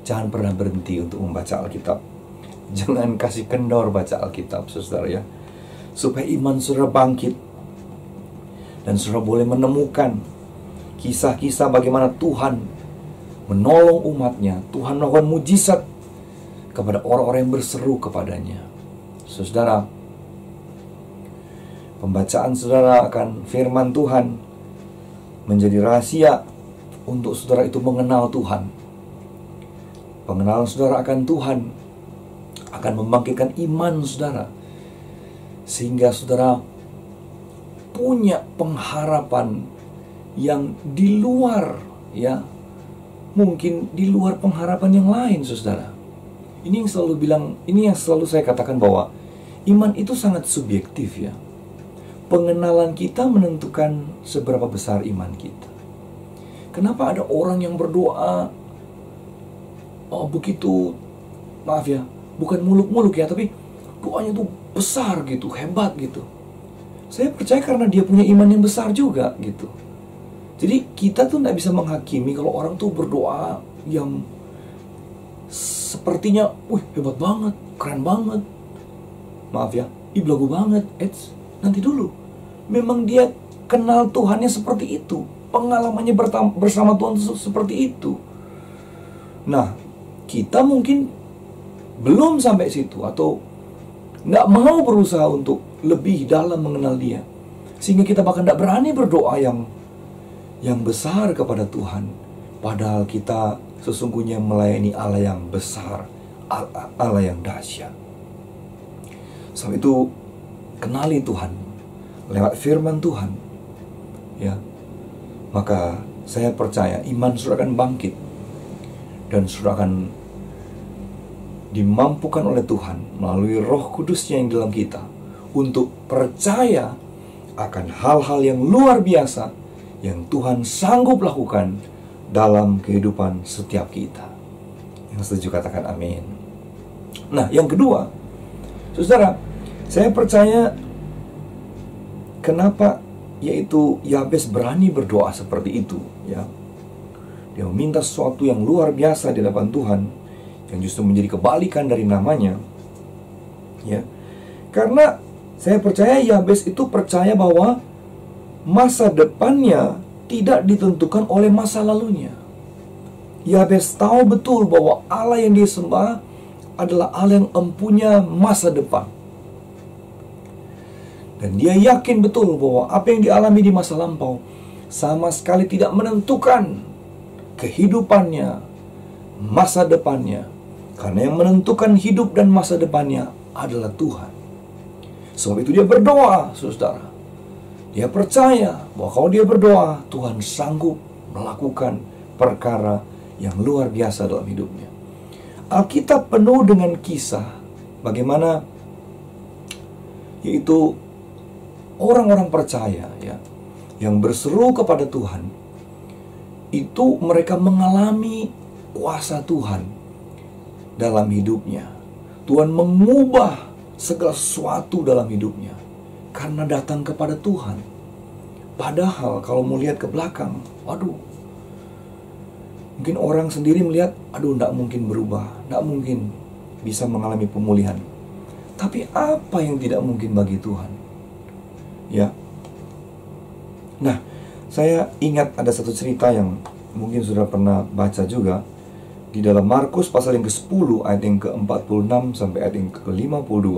jangan pernah berhenti untuk membaca Alkitab. Jangan kasih kendor baca Alkitab, saudara ya. Supaya iman saudara bangkit dan saudara boleh menemukan kisah-kisah bagaimana Tuhan menolong umatnya, Tuhan melakukan mujizat kepada orang-orang yang berseru kepadanya. Saudara, pembacaan saudara akan firman Tuhan menjadi rahasia untuk saudara itu mengenal Tuhan. Pengenalan saudara akan Tuhan akan membangkitkan iman saudara, sehingga saudara punya pengharapan yang di luar, ya, mungkin di luar pengharapan yang lain, saudara. Ini yang selalu saya katakan bahwa iman itu sangat subjektif, ya. Pengenalan kita menentukan seberapa besar iman kita. Kenapa ada orang yang berdoa begitu, maaf ya, bukan muluk-muluk ya, tapi doanya tuh besar gitu, hebat gitu. Saya percaya karena dia punya iman yang besar juga gitu. Jadi kita tuh gak bisa menghakimi kalau orang tuh berdoa yang sepertinya, hebat banget, keren banget, maaf ya, belagu banget. Nanti dulu, memang dia kenal Tuhannya seperti itu, pengalamannya bersama Tuhan seperti itu. Nah, kita mungkin belum sampai situ, atau gak mau berusaha untuk lebih dalam mengenal dia, sehingga kita bahkan gak berani berdoa yang besar kepada Tuhan. Padahal kita sesungguhnya melayani Allah yang besar, Allah yang dahsyat. Sebab itu, kenali Tuhan lewat firman Tuhan, ya. Maka saya percaya iman saudara akan bangkit, dan saudara akan dimampukan oleh Tuhan melalui Roh Kudus-Nya yang dalam kita untuk percaya akan hal-hal yang luar biasa yang Tuhan sanggup lakukan dalam kehidupan setiap kita. Yang setuju katakan amin. Nah, yang kedua, saudara, saya percaya kenapa yaitu Yabes berani berdoa seperti itu, ya. Dia meminta sesuatu yang luar biasa di hadapan Tuhan, yang justru menjadi kebalikan dari namanya, ya. Karena saya percaya Yabes itu percaya bahwa masa depannya tidak ditentukan oleh masa lalunya. Yabes tahu betul bahwa Allah yang dia sembah adalah Allah yang empunya masa depan. Dan dia yakin betul bahwa apa yang dialami di masa lampau sama sekali tidak menentukan kehidupannya, masa depannya. Karena yang menentukan hidup dan masa depannya adalah Tuhan. Sebab itu dia berdoa, saudara. Dia percaya bahwa kalau dia berdoa, Tuhan sanggup melakukan perkara yang luar biasa dalam hidupnya. Alkitab penuh dengan kisah bagaimana yaitu orang-orang percaya, ya, yang berseru kepada Tuhan, itu mereka mengalami kuasa Tuhan dalam hidupnya. Tuhan mengubah segala sesuatu dalam hidupnya karena datang kepada Tuhan. Padahal kalau mau lihat ke belakang, mungkin orang sendiri melihat, tidak mungkin berubah, tidak mungkin bisa mengalami pemulihan. Tapi apa yang tidak mungkin bagi Tuhan? Ya. Nah, saya ingat ada satu cerita yang mungkin sudah pernah baca juga di dalam Markus pasal yang ke-10 ayat yang ke-46 sampai ayat yang ke-52.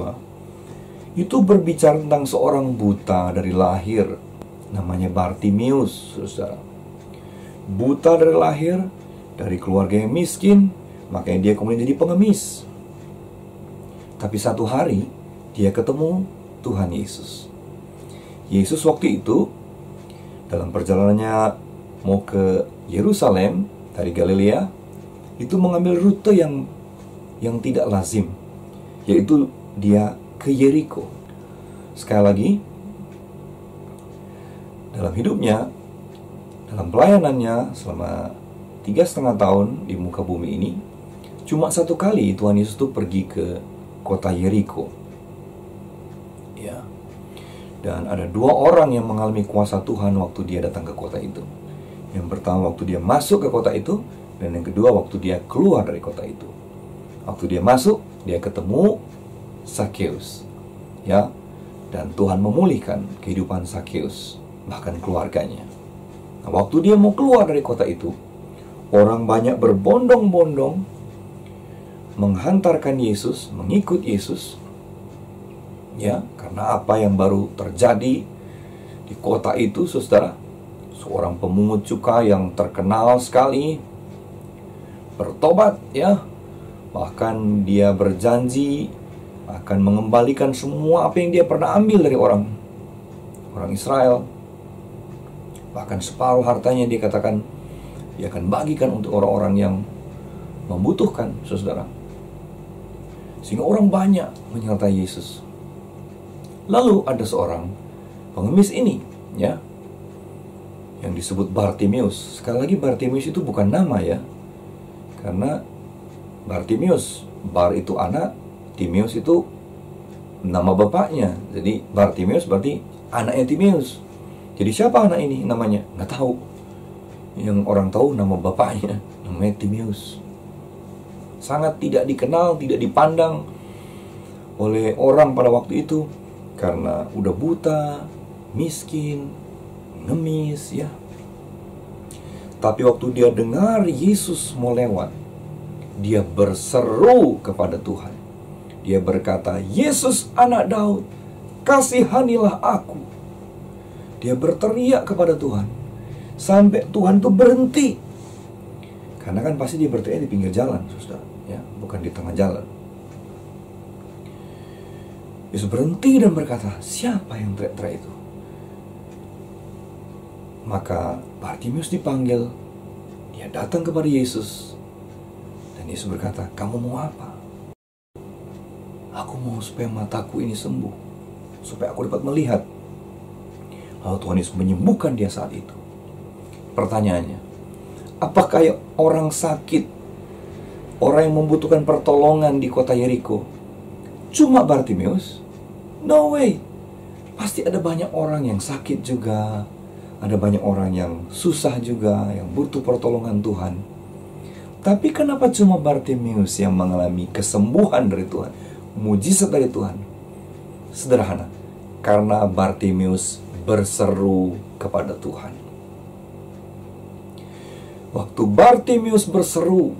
Itu berbicara tentang seorang buta dari lahir, namanya Bartimius, saudara. Buta dari lahir, dari keluarga yang miskin, makanya dia kemudian jadi pengemis. Tapi satu hari dia ketemu Tuhan Yesus. Yesus waktu itu dalam perjalanannya mau ke Yerusalem dari Galilea, itu mengambil rute yang tidak lazim, yaitu dia ke Yeriko. Sekali lagi, dalam hidupnya, dalam pelayanannya selama 3,5 tahun di muka bumi ini, cuma 1 kali Tuhan Yesus itu pergi ke kota Yeriko. Ya. Dan ada 2 orang yang mengalami kuasa Tuhan waktu dia datang ke kota itu. Yang pertama waktu dia masuk ke kota itu, dan yang kedua waktu dia keluar dari kota itu. Waktu dia masuk, dia ketemu Sakeus. Ya. Dan Tuhan memulihkan kehidupan Sakeus, bahkan keluarganya. Nah, waktu dia mau keluar dari kota itu, orang banyak berbondong-bondong menghantarkan Yesus, mengikut Yesus. Ya, karena apa yang baru terjadi di kota itu, saudara, seorang pemungut cukai yang terkenal sekali bertobat, ya. Bahkan dia berjanji akan mengembalikan semua apa yang dia pernah ambil dari orang Israel. Bahkan separuh hartanya dia katakan dia akan bagikan untuk orang-orang yang membutuhkan, saudara. Sehingga orang banyak menyertai Yesus. Lalu ada seorang pengemis ini, ya, yang disebut Bartimeus. Sekali lagi, Bartimeus itu bukan nama, ya. Karena Bartimeus, Bar itu anak, Timeus itu nama bapaknya. Jadi Bartimeus berarti anaknya Timeus. Jadi siapa anak ini namanya? Nggak tahu. Yang orang tahu nama bapaknya, namanya Timeus. Sangat tidak dikenal, tidak dipandang oleh orang pada waktu itu, karena udah buta, miskin, ngemis, ya. Tapi waktu dia dengar Yesus mau lewat, dia berseru kepada Tuhan. Dia berkata, "Yesus anak Daud, kasihanilah aku." Dia berteriak kepada Tuhan sampai Tuhan tuh berhenti. Karena kan pasti dia berteriak di pinggir jalan, saudara, ya, bukan di tengah jalan. Yesus berhenti dan berkata, "Siapa yang teriak-teriak itu?" Maka Bartimeus dipanggil. Dia datang kepada Yesus. Dan Yesus berkata, "Kamu mau apa?" "Aku mau supaya mataku ini sembuh, supaya aku dapat melihat." Lalu Tuhan Yesus menyembuhkan dia saat itu. Pertanyaannya, apakah orang sakit, orang yang membutuhkan pertolongan di kota Yeriko cuma Bartimeus? No way. Pasti ada banyak orang yang sakit juga, ada banyak orang yang susah juga, yang butuh pertolongan Tuhan. Tapi kenapa cuma Bartimeus yang mengalami kesembuhan dari Tuhan, mujizat dari Tuhan? Sederhana, karena Bartimeus berseru kepada Tuhan. Waktu Bartimeus berseru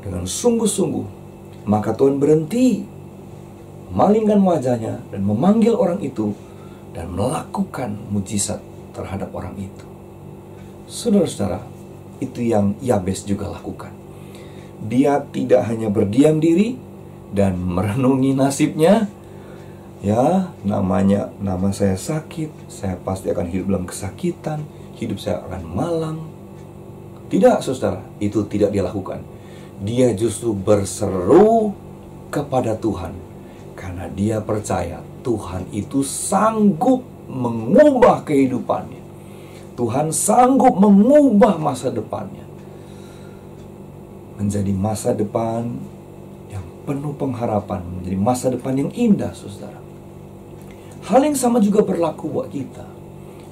dengan sungguh-sungguh, maka Tuhan berhenti, memalingkan wajahnya dan memanggil orang itu dan melakukan mujizat terhadap orang itu. Saudara-saudara, itu yang Yabes juga lakukan. Dia tidak hanya berdiam diri dan merenungi nasibnya, ya, nama saya sakit, saya pasti akan hidup dalam kesakitan, hidup saya akan malang. Tidak, saudara, itu tidak dia lakukan. Dia justru berseru kepada Tuhan, karena dia percaya Tuhan itu sanggup mengubah kehidupannya. Tuhan sanggup mengubah masa depannya menjadi masa depan yang penuh pengharapan, menjadi masa depan yang indah, saudara. Hal yang sama juga berlaku buat kita.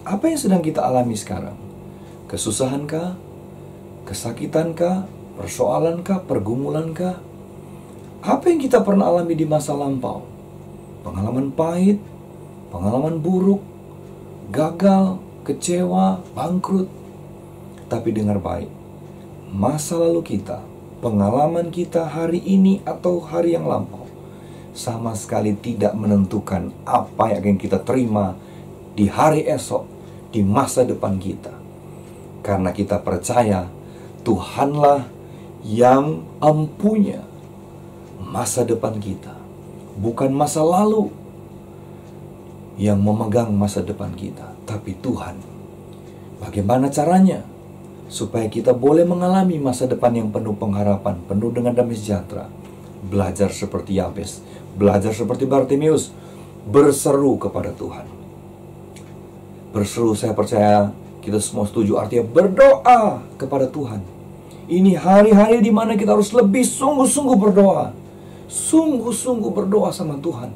Apa yang sedang kita alami sekarang? Kesusahankah? Kesakitankah? Persoalankah? Pergumulankah? Apa yang kita pernah alami di masa lampau? Pengalaman pahit, pengalaman buruk, gagal, kecewa, bangkrut. Tapi dengar baik, masa lalu kita, pengalaman kita hari ini atau hari yang lampau, sama sekali tidak menentukan apa yang akan kita terima di hari esok, di masa depan kita. Karena kita percaya Tuhanlah yang empunya masa depan kita, bukan masa lalu yang memegang masa depan kita, tapi Tuhan. Bagaimana caranya supaya kita boleh mengalami masa depan yang penuh pengharapan, penuh dengan damai sejahtera? belajar seperti Yabes, belajar seperti Bartimeus, berseru kepada Tuhan. Berseru, saya percaya kita semua setuju, artinya berdoa kepada Tuhan. Ini hari-hari di mana kita harus lebih sungguh-sungguh berdoa. Sungguh-sungguh berdoa sama Tuhan.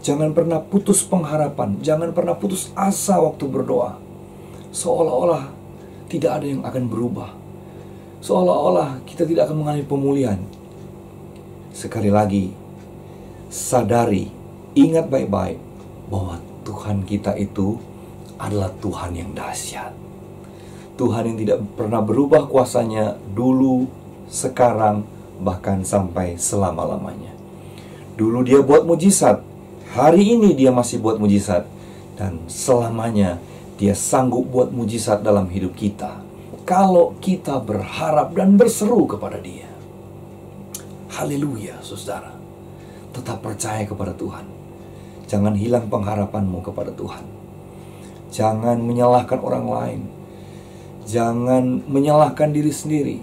Jangan pernah putus pengharapan, jangan pernah putus asa waktu berdoa. Seolah-olah tidak ada yang akan berubah. Seolah-olah kita tidak akan mengalami pemulihan. Sekali lagi, sadari, ingat baik-baik bahwa Tuhan kita itu adalah Tuhan yang dahsyat. Tuhan yang tidak pernah berubah kuasanya dulu, sekarang, bahkan sampai selama-lamanya. Dulu dia buat mujizat, hari ini dia masih buat mujizat, dan selamanya dia sanggup buat mujizat dalam hidup kita kalau kita berharap dan berseru kepada dia. Haleluya, saudara. Tetap percaya kepada Tuhan. Jangan hilang pengharapanmu kepada Tuhan. Jangan menyalahkan orang lain. Jangan menyalahkan diri sendiri.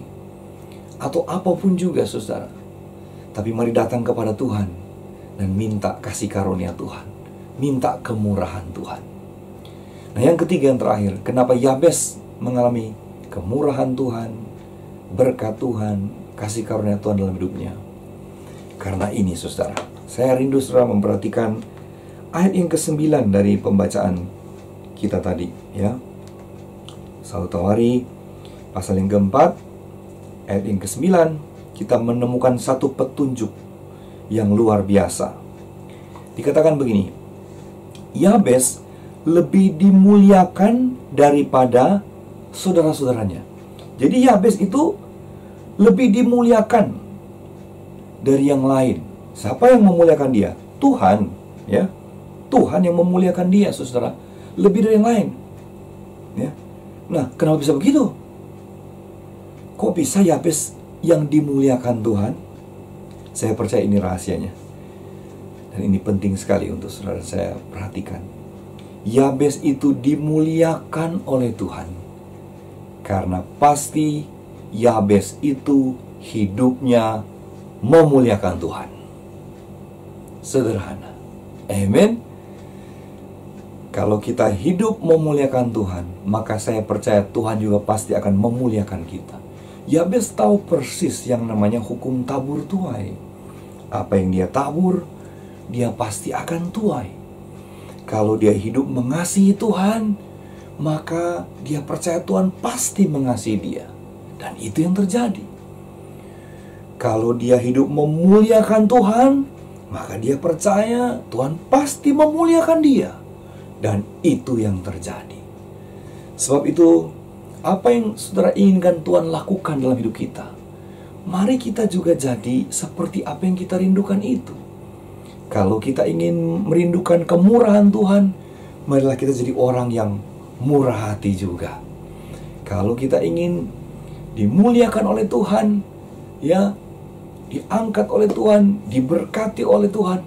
Atau apapun juga, saudara. Tapi mari datang kepada Tuhan dan minta kasih karunia Tuhan. Minta kemurahan Tuhan. Nah, yang ketiga, yang terakhir, kenapa Yabes mengalami kemurahan Tuhan, berkat Tuhan, kasih karunia Tuhan dalam hidupnya? Karena ini, saudara, saya rindu saudara memperhatikan ayat yang ke-9 dari pembacaan kita tadi, ya. Saudara Tawari pasal yang keempat, ayat yang ke-9, kita menemukan satu petunjuk yang luar biasa. Dikatakan begini, Yabes lebih dimuliakan daripada saudara-saudaranya. Jadi Yabes itu lebih dimuliakan dari yang lain. Siapa yang memuliakan dia? Tuhan, ya. Tuhan yang memuliakan dia, saudara, lebih dari yang lain, ya. Nah, kenapa bisa begitu? Kok bisa Yabes yang dimuliakan Tuhan? Saya percaya ini rahasianya. Dan ini penting sekali untuk saudara saya perhatikan. Yabes itu dimuliakan oleh Tuhan karena pasti Yabes itu hidupnya memuliakan Tuhan. Sederhana. Amin. Kalau kita hidup memuliakan Tuhan, maka saya percaya Tuhan juga pasti akan memuliakan kita. Yabes tahu persis yang namanya hukum tabur tuai. Apa yang dia tabur, dia pasti akan tuai. Kalau dia hidup mengasihi Tuhan, maka dia percaya Tuhan pasti mengasihi dia. Dan itu yang terjadi. Kalau dia hidup memuliakan Tuhan, maka dia percaya Tuhan pasti memuliakan dia. Dan itu yang terjadi. Sebab itu, apa yang saudara inginkan Tuhan lakukan dalam hidup kita, mari kita juga jadi seperti apa yang kita rindukan itu. Kalau kita ingin merindukan kemurahan Tuhan, marilah kita jadi orang yang murah hati juga. Kalau kita ingin dimuliakan oleh Tuhan, ya, diangkat oleh Tuhan, diberkati oleh Tuhan,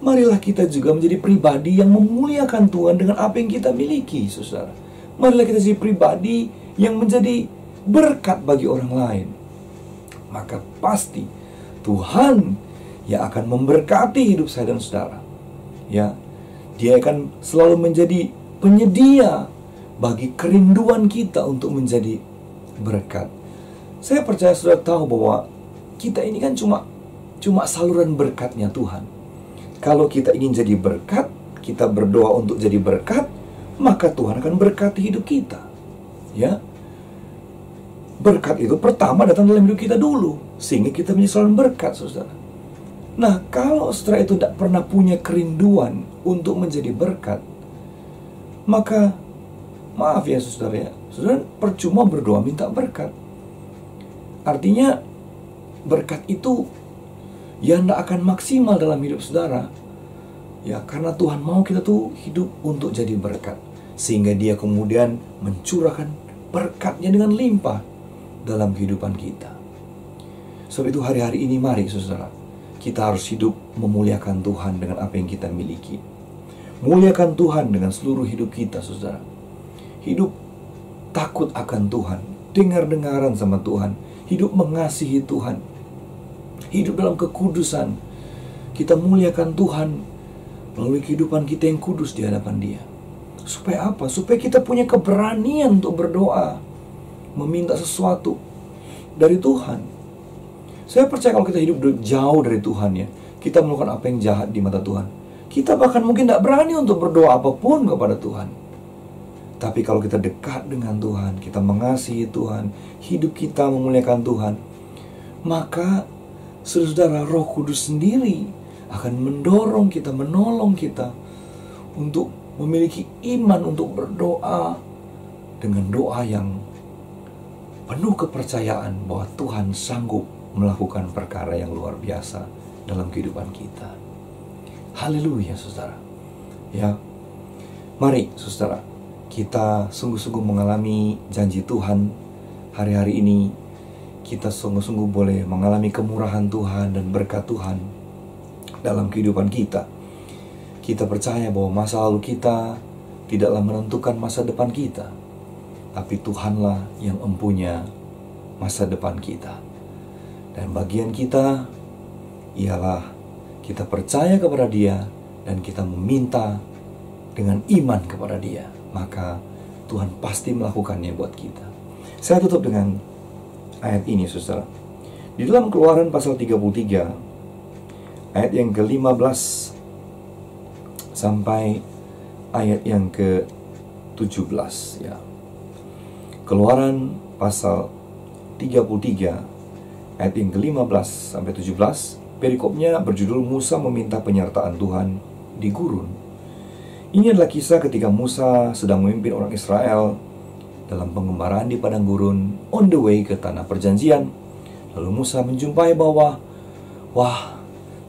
marilah kita juga menjadi pribadi yang memuliakan Tuhan dengan apa yang kita miliki, saudara. Marilah kita jadi pribadi yang menjadi berkat bagi orang lain. Maka pasti Tuhan yang akan memberkati hidup saya dan saudara. Ya, Dia akan selalu menjadi penyedia bagi kerinduan kita untuk menjadi berkat. Saya percaya saudara tahu bahwa kita ini kan cuma saluran berkatnya Tuhan. Kalau kita ingin jadi berkat, kita berdoa untuk jadi berkat, maka Tuhan akan berkati hidup kita. Ya, berkat itu pertama datang dalam hidup kita dulu, sehingga kita menjadi saluran berkat, saudara. Nah, kalau saudara itu tidak pernah punya kerinduan untuk menjadi berkat, maka maaf ya saudara ya, saudara percuma berdoa minta berkat. Artinya berkat itu ya tidak akan maksimal dalam hidup saudara. Ya, karena Tuhan mau kita tuh hidup untuk jadi berkat, sehingga Dia kemudian mencurahkan berkatnya dengan limpah dalam kehidupan kita. Sebab itu hari-hari ini mari saudara, kita harus hidup memuliakan Tuhan dengan apa yang kita miliki. Muliakan Tuhan dengan seluruh hidup kita, saudara. Hidup takut akan Tuhan, dengar-dengaran sama Tuhan, hidup mengasihi Tuhan. hidup dalam kekudusan. Kita muliakan Tuhan melalui kehidupan kita yang kudus di hadapan Dia. Supaya apa? Supaya kita punya keberanian untuk berdoa, meminta sesuatu dari Tuhan. Saya percaya kalau kita hidup jauh dari Tuhan ya, kita melakukan apa yang jahat di mata Tuhan, kita bahkan mungkin tidak berani untuk berdoa apapun kepada Tuhan. Tapi kalau kita dekat dengan Tuhan, kita mengasihi Tuhan, hidup kita memuliakan Tuhan, maka saudara, Roh Kudus sendiri akan mendorong kita, menolong kita untuk memiliki iman untuk berdoa dengan doa yang penuh kepercayaan bahwa Tuhan sanggup melakukan perkara yang luar biasa dalam kehidupan kita. Haleluya, saudara. Ya, mari saudara, kita sungguh-sungguh mengalami janji Tuhan hari-hari ini. Kita sungguh-sungguh boleh mengalami kemurahan Tuhan dan berkat Tuhan dalam kehidupan kita. Kita percaya bahwa masa lalu kita tidaklah menentukan masa depan kita, tapi Tuhanlah yang mempunyai masa depan kita. Dan bagian kita ialah kita percaya kepada Dia dan kita meminta dengan iman kepada Dia. Maka Tuhan pasti melakukannya buat kita. Saya tutup dengan ayat ini, saudara. Di dalam Keluaran pasal 33 ayat yang ke-15 sampai ayat yang ke-17 ya. Keluaran pasal 33 ayat yang ke-15 sampai 17, perikopnya berjudul Musa meminta penyertaan Tuhan di gurun. Ini adalah kisah ketika Musa sedang memimpin orang Israel dalam pengembaraan di padang gurun on the way ke tanah perjanjian. Lalu Musa menjumpai bahwa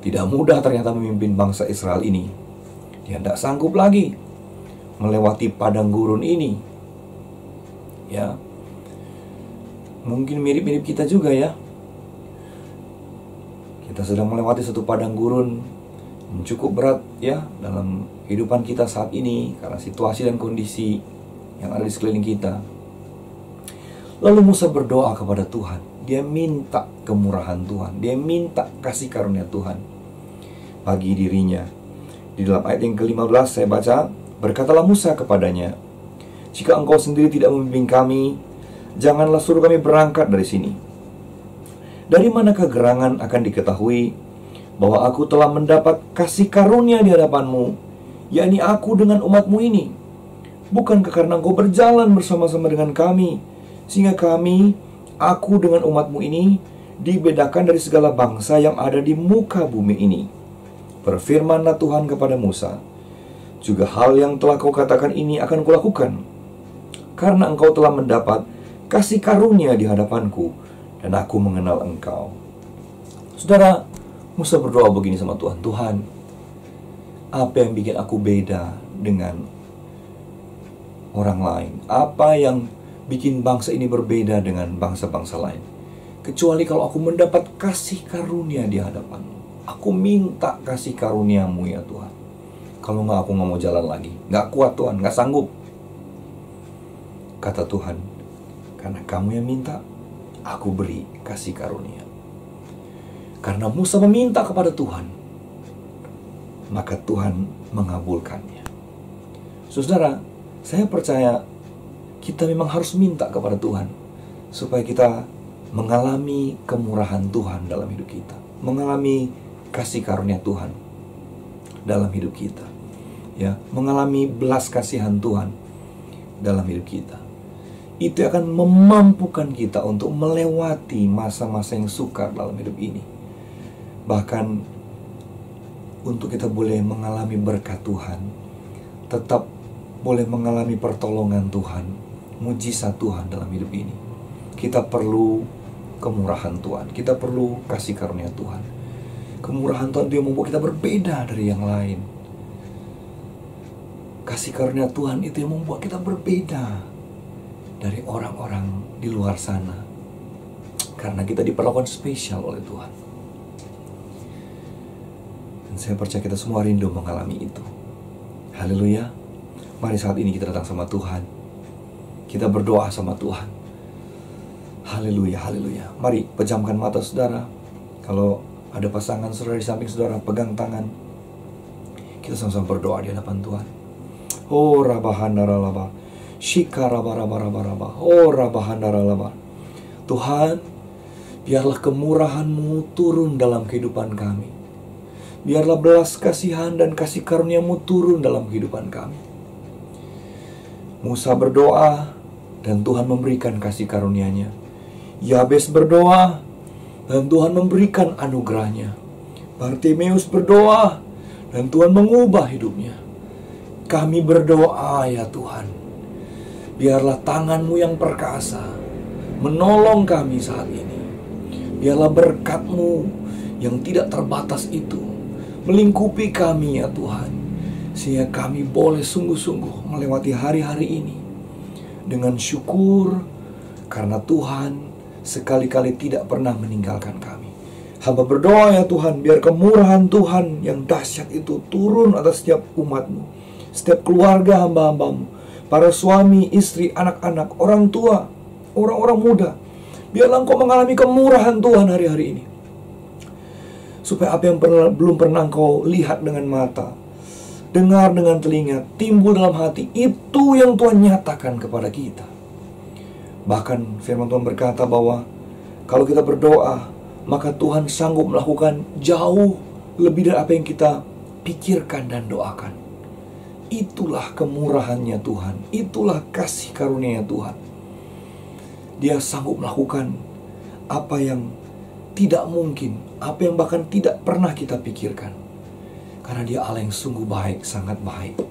tidak mudah ternyata memimpin bangsa Israel ini. Dia tidak sanggup lagi melewati padang gurun ini. Ya, mungkin mirip-mirip kita juga ya. Kita sedang melewati satu padang gurun yang cukup berat ya dalam kehidupan kita saat ini karena situasi dan kondisi yang ada di sekeliling kita. Lalu Musa berdoa kepada Tuhan. Dia minta kemurahan Tuhan. Dia minta kasih karunia Tuhan bagi dirinya. Di dalam ayat yang ke-15 saya baca, berkatalah Musa kepadanya, jika engkau sendiri tidak membimbing kami, janganlah suruh kami berangkat dari sini. Dari manakah gerangan akan diketahui bahwa aku telah mendapat kasih karunia di hadapanmu, yakni aku dengan umatmu ini? Bukankah karena engkau berjalan bersama-sama dengan kami, sehingga aku dengan umatmu ini, dibedakan dari segala bangsa yang ada di muka bumi ini? Berfirmanlah Tuhan kepada Musa, juga hal yang telah kau katakan ini akan kulakukan, karena engkau telah mendapat kasih karunia di hadapanku, dan aku mengenal engkau. Saudara, Musa berdoa begini sama Tuhan, Tuhan, apa yang bikin aku beda dengan orang lain? Apa yang bikin bangsa ini berbeda dengan bangsa-bangsa lain? Kecuali kalau aku mendapat kasih karunia di hadapanmu. Aku minta kasih karuniamu ya Tuhan. Kalau enggak, aku nggak mau jalan lagi. Nggak kuat Tuhan, nggak sanggup. Kata Tuhan, karena kamu yang minta, aku beri kasih karunia. Karena Musa meminta kepada Tuhan, maka Tuhan mengabulkannya. Saudara, saya percaya kita memang harus minta kepada Tuhan supaya kita mengalami kemurahan Tuhan dalam hidup kita, mengalami kasih karunia Tuhan dalam hidup kita, ya, mengalami belas kasihan Tuhan dalam hidup kita. Itu akan memampukan kita untuk melewati masa-masa yang sukar dalam hidup ini. Bahkan untuk kita boleh mengalami berkat Tuhan, tetap boleh mengalami pertolongan Tuhan, mujizat Tuhan dalam hidup ini. Kita perlu kemurahan Tuhan, kita perlu kasih karunia Tuhan. Kemurahan Tuhan itu yang membuat kita berbeda dari yang lain. Kasih karunia Tuhan itu yang membuat kita berbeda dari orang-orang di luar sana, karena kita diperlakukan spesial oleh Tuhan. Dan saya percaya kita semua rindu mengalami itu. Haleluya. Mari saat ini kita datang sama Tuhan, kita berdoa sama Tuhan. Haleluya, haleluya. Mari pejamkan mata saudara, Kalau ada pasangan saudara di samping saudara, pegang tangan. Kita sama-sama berdoa di hadapan Tuhan. Oh rabahandaralaba, shikarabarabaraba, oh rabahandaralaba. Tuhan, biarlah kemurahan-Mu turun dalam kehidupan kami. Biarlah belas kasihan dan kasih karunia-Mu turun dalam kehidupan kami. Musa berdoa dan Tuhan memberikan kasih karunia-Nya. Yabes berdoa dan Tuhan memberikan anugerah-Nya. Bartimeus berdoa dan Tuhan mengubah hidupnya. Kami berdoa ya Tuhan, biarlah tangan-Mu yang perkasa menolong kami saat ini. Biarlah berkat-Mu yang tidak terbatas itu melingkupi kami ya Tuhan, sehingga kami boleh sungguh-sungguh melewati hari-hari ini dengan syukur, karena Tuhan sekali-kali tidak pernah meninggalkan kami. Hamba berdoa ya Tuhan, biar kemurahan Tuhan yang dahsyat itu turun atas setiap umat-Mu, setiap keluarga hamba-hamba-Mu, para suami, istri, anak-anak, orang tua, orang-orang muda. Biarlah Engkau mengalami kemurahan Tuhan hari-hari ini, supaya apa yang belum pernah Engkau lihat dengan mata, dengar dengan telinga, timbul dalam hati, itu yang Tuhan nyatakan kepada kita. Bahkan firman Tuhan berkata bahwa kalau kita berdoa, maka Tuhan sanggup melakukan jauh lebih dari apa yang kita pikirkan dan doakan. Itulah kemurahannya Tuhan, itulah kasih karunia-Nya Tuhan. Dia sanggup melakukan apa yang tidak mungkin, apa yang bahkan tidak pernah kita pikirkan. Karena Dia Allah yang sungguh baik, sangat baik.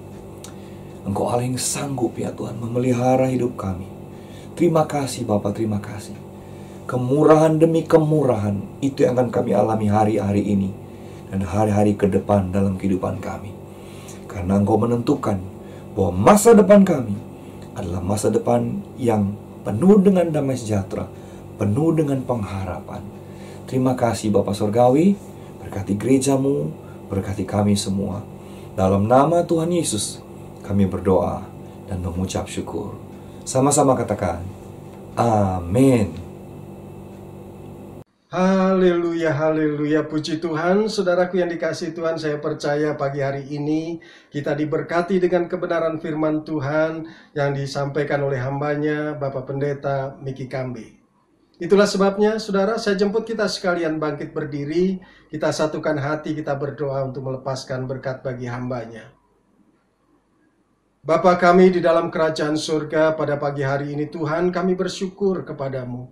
Engkau Allah yang sanggup ya Tuhan memelihara hidup kami. Terima kasih Bapa, terima kasih. Kemurahan demi kemurahan itu yang akan kami alami hari-hari ini dan hari-hari ke depan dalam kehidupan kami. Karena Engkau menentukan bahwa masa depan kami adalah masa depan yang penuh dengan damai sejahtera, penuh dengan pengharapan. Terima kasih Bapa Surgawi, berkati gereja-Mu, berkati kami semua. Dalam nama Tuhan Yesus kami berdoa dan mengucap syukur. Sama-sama katakan, amin. Haleluya, haleluya, puji Tuhan. Saudaraku yang dikasihi Tuhan, saya percaya pagi hari ini kita diberkati dengan kebenaran firman Tuhan yang disampaikan oleh hambanya Bapak Pendeta Miki Kambe. Itulah sebabnya saudara, saya jemput kita sekalian bangkit berdiri, kita satukan hati, kita berdoa untuk melepaskan berkat bagi hambanya. Bapa kami di dalam kerajaan surga, pada pagi hari ini Tuhan, kami bersyukur kepadamu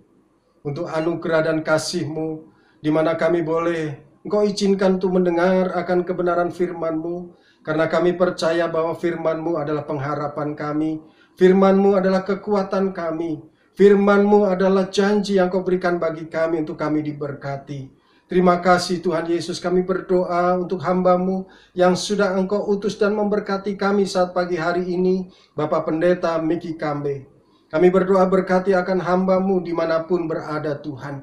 untuk anugerah dan kasih-Mu, di mana kami boleh Engkau izinkan untuk mendengar akan kebenaran firman-Mu, karena kami percaya bahwa firman-Mu adalah pengharapan kami, firman-Mu adalah kekuatan kami, firman-Mu adalah janji yang Kau berikan bagi kami untuk kami diberkati. Terima kasih Tuhan Yesus, kami berdoa untuk hamba-Mu yang sudah Engkau utus dan memberkati kami saat pagi hari ini, Bapak Pendeta Miki Kambe. Kami berdoa berkati akan hamba-Mu dimanapun berada Tuhan.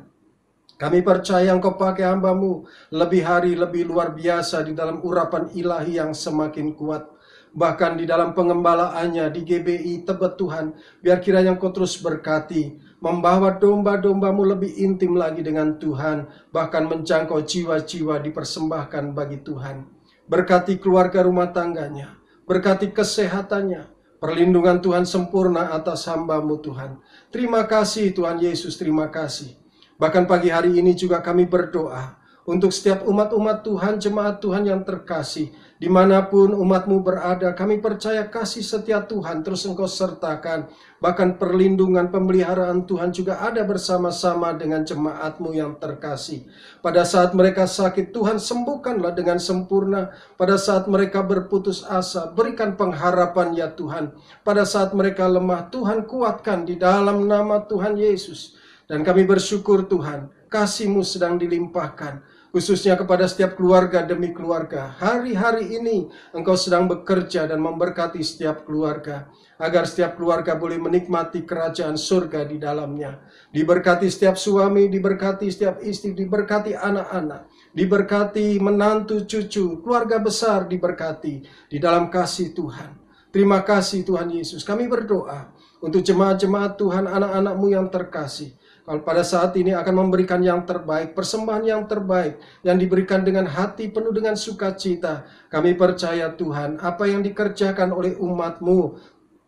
Kami percaya Engkau pakai hamba-Mu lebih hari lebih luar biasa di dalam urapan ilahi yang semakin kuat. Bahkan di dalam pengembalaannya di GBI Tebet Tuhan, biar kiranya Engkau terus berkati, membawa domba-domba-Mu lebih intim lagi dengan Tuhan, bahkan menjangkau jiwa-jiwa dipersembahkan bagi Tuhan. Berkati keluarga rumah tangganya, berkati kesehatannya, perlindungan Tuhan sempurna atas hamba-Mu Tuhan. Terima kasih Tuhan Yesus, terima kasih. Bahkan pagi hari ini juga kami berdoa untuk setiap umat-umat Tuhan, jemaat Tuhan yang terkasih. Dimanapun umat-Mu berada, kami percaya kasih setia Tuhan terus Engkau sertakan. Bahkan perlindungan, pemeliharaan Tuhan juga ada bersama-sama dengan jemaat-Mu yang terkasih. Pada saat mereka sakit, Tuhan sembuhkanlah dengan sempurna. Pada saat mereka berputus asa, berikan pengharapan ya Tuhan. Pada saat mereka lemah, Tuhan kuatkan di dalam nama Tuhan Yesus. Dan kami bersyukur Tuhan, kasih-Mu sedang dilimpahkan, khususnya kepada setiap keluarga demi keluarga. Hari-hari ini Engkau sedang bekerja dan memberkati setiap keluarga, agar setiap keluarga boleh menikmati kerajaan surga di dalamnya. Diberkati setiap suami, diberkati setiap istri, diberkati anak-anak, diberkati menantu cucu, keluarga besar diberkati di dalam kasih Tuhan. Terima kasih Tuhan Yesus. Kami berdoa untuk jemaat-jemaat Tuhan, anak-anak-Mu yang terkasih. kalau pada saat ini akan memberikan yang terbaik, persembahan yang terbaik, yang diberikan dengan hati penuh dengan sukacita. Kami percaya Tuhan, apa yang dikerjakan oleh umat-Mu,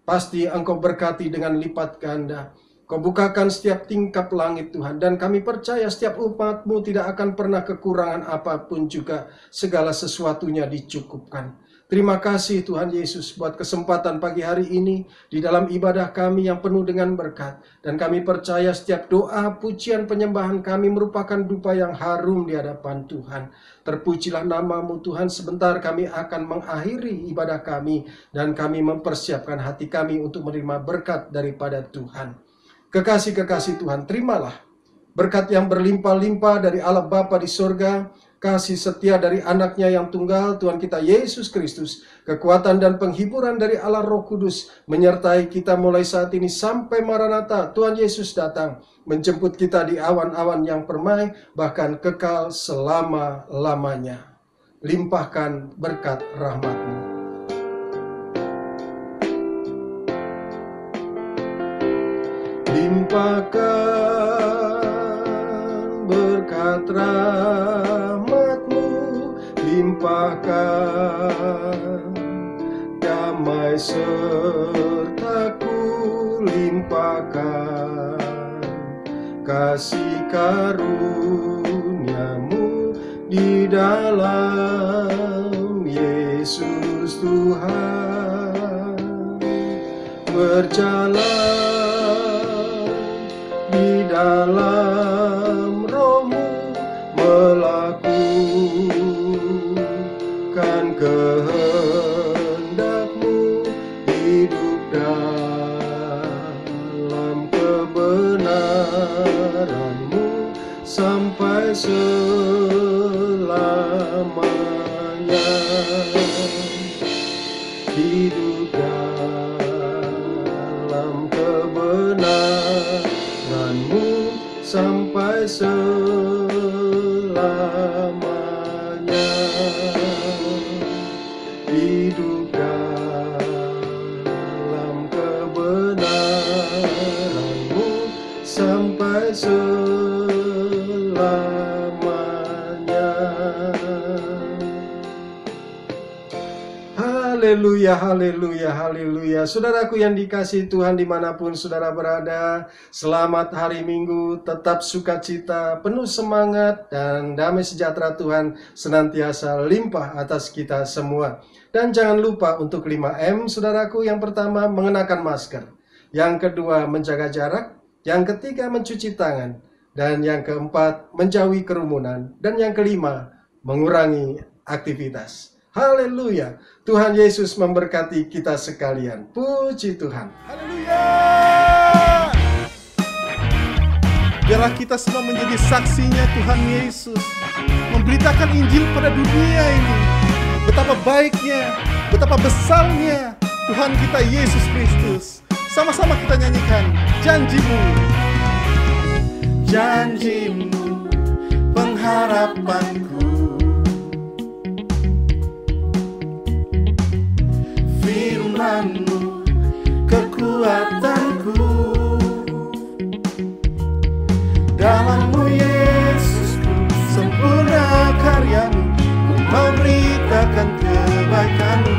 pasti Engkau berkati dengan lipat ganda. Kau bukakan setiap tingkap langit Tuhan, dan kami percaya setiap umat-Mu tidak akan pernah kekurangan apapun juga, segala sesuatunya dicukupkan. Terima kasih Tuhan Yesus buat kesempatan pagi hari ini di dalam ibadah kami yang penuh dengan berkat. Dan kami percaya setiap doa, pujian, penyembahan kami merupakan dupa yang harum di hadapan Tuhan. Terpujilah nama-Mu Tuhan. Sebentar kami akan mengakhiri ibadah kami dan kami mempersiapkan hati kami untuk menerima berkat daripada Tuhan. Kekasih-kekasih Tuhan, terimalah berkat yang berlimpah-limpah dari Allah Bapa di sorga, kasih setia dari anaknya yang tunggal, Tuhan kita Yesus Kristus, kekuatan dan penghiburan dari Allah Roh Kudus, menyertai kita mulai saat ini sampai Maranatha, Tuhan Yesus datang, menjemput kita di awan-awan yang permai, bahkan kekal selama-lamanya. Limpahkan berkat rahmat-Mu. Limpahkan berkat rahmat-Mu, limpahkan damai serta-Ku, limpahkan kasih karunia-Mu di dalam Yesus Tuhan. Berjalan di dalam Roh-Mu, melakukan kehendak-Mu, hidup dalam kebenaran-Mu sampai selamanya. Hidup dalam kebenaran-Mu sampai selamanya. Hidup dalam kebenaran-Mu sampai selamanya. Haleluya, haleluya, haleluya. Saudaraku yang dikasihi Tuhan dimanapun saudara berada, selamat hari Minggu, tetap sukacita, penuh semangat, dan damai sejahtera Tuhan senantiasa limpah atas kita semua. Dan jangan lupa untuk 5M, saudaraku. Yang pertama, mengenakan masker. Yang kedua, menjaga jarak. Yang ketiga, mencuci tangan. Dan yang keempat, menjauhi kerumunan. Dan yang kelima, mengurangi aktivitas. Haleluya. Tuhan Yesus memberkati kita sekalian. Puji Tuhan. Haleluya. Biarlah kita semua menjadi saksinya Tuhan Yesus, memberitakan Injil pada dunia ini. Betapa baiknya, betapa besarnya Tuhan kita Yesus Kristus. Sama-sama kita nyanyikan janji-Mu. Janji-Mu, pengharapanku. Firman-Mu, kekuatanku. Dalam-Mu Yesusku, sempurna karya-Mu. Ku mau beritakan kebaikan-Mu.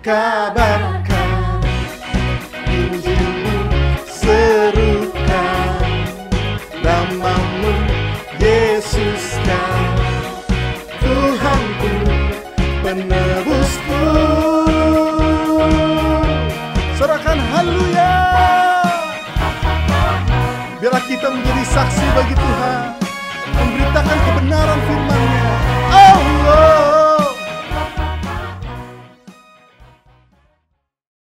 Kabarkan Injil-Mu, serukan nama-Mu, Yesuskan Tuhanku, penebusku. Serahkan haleluya. Biarlah kita menjadi saksi bagi Tuhan.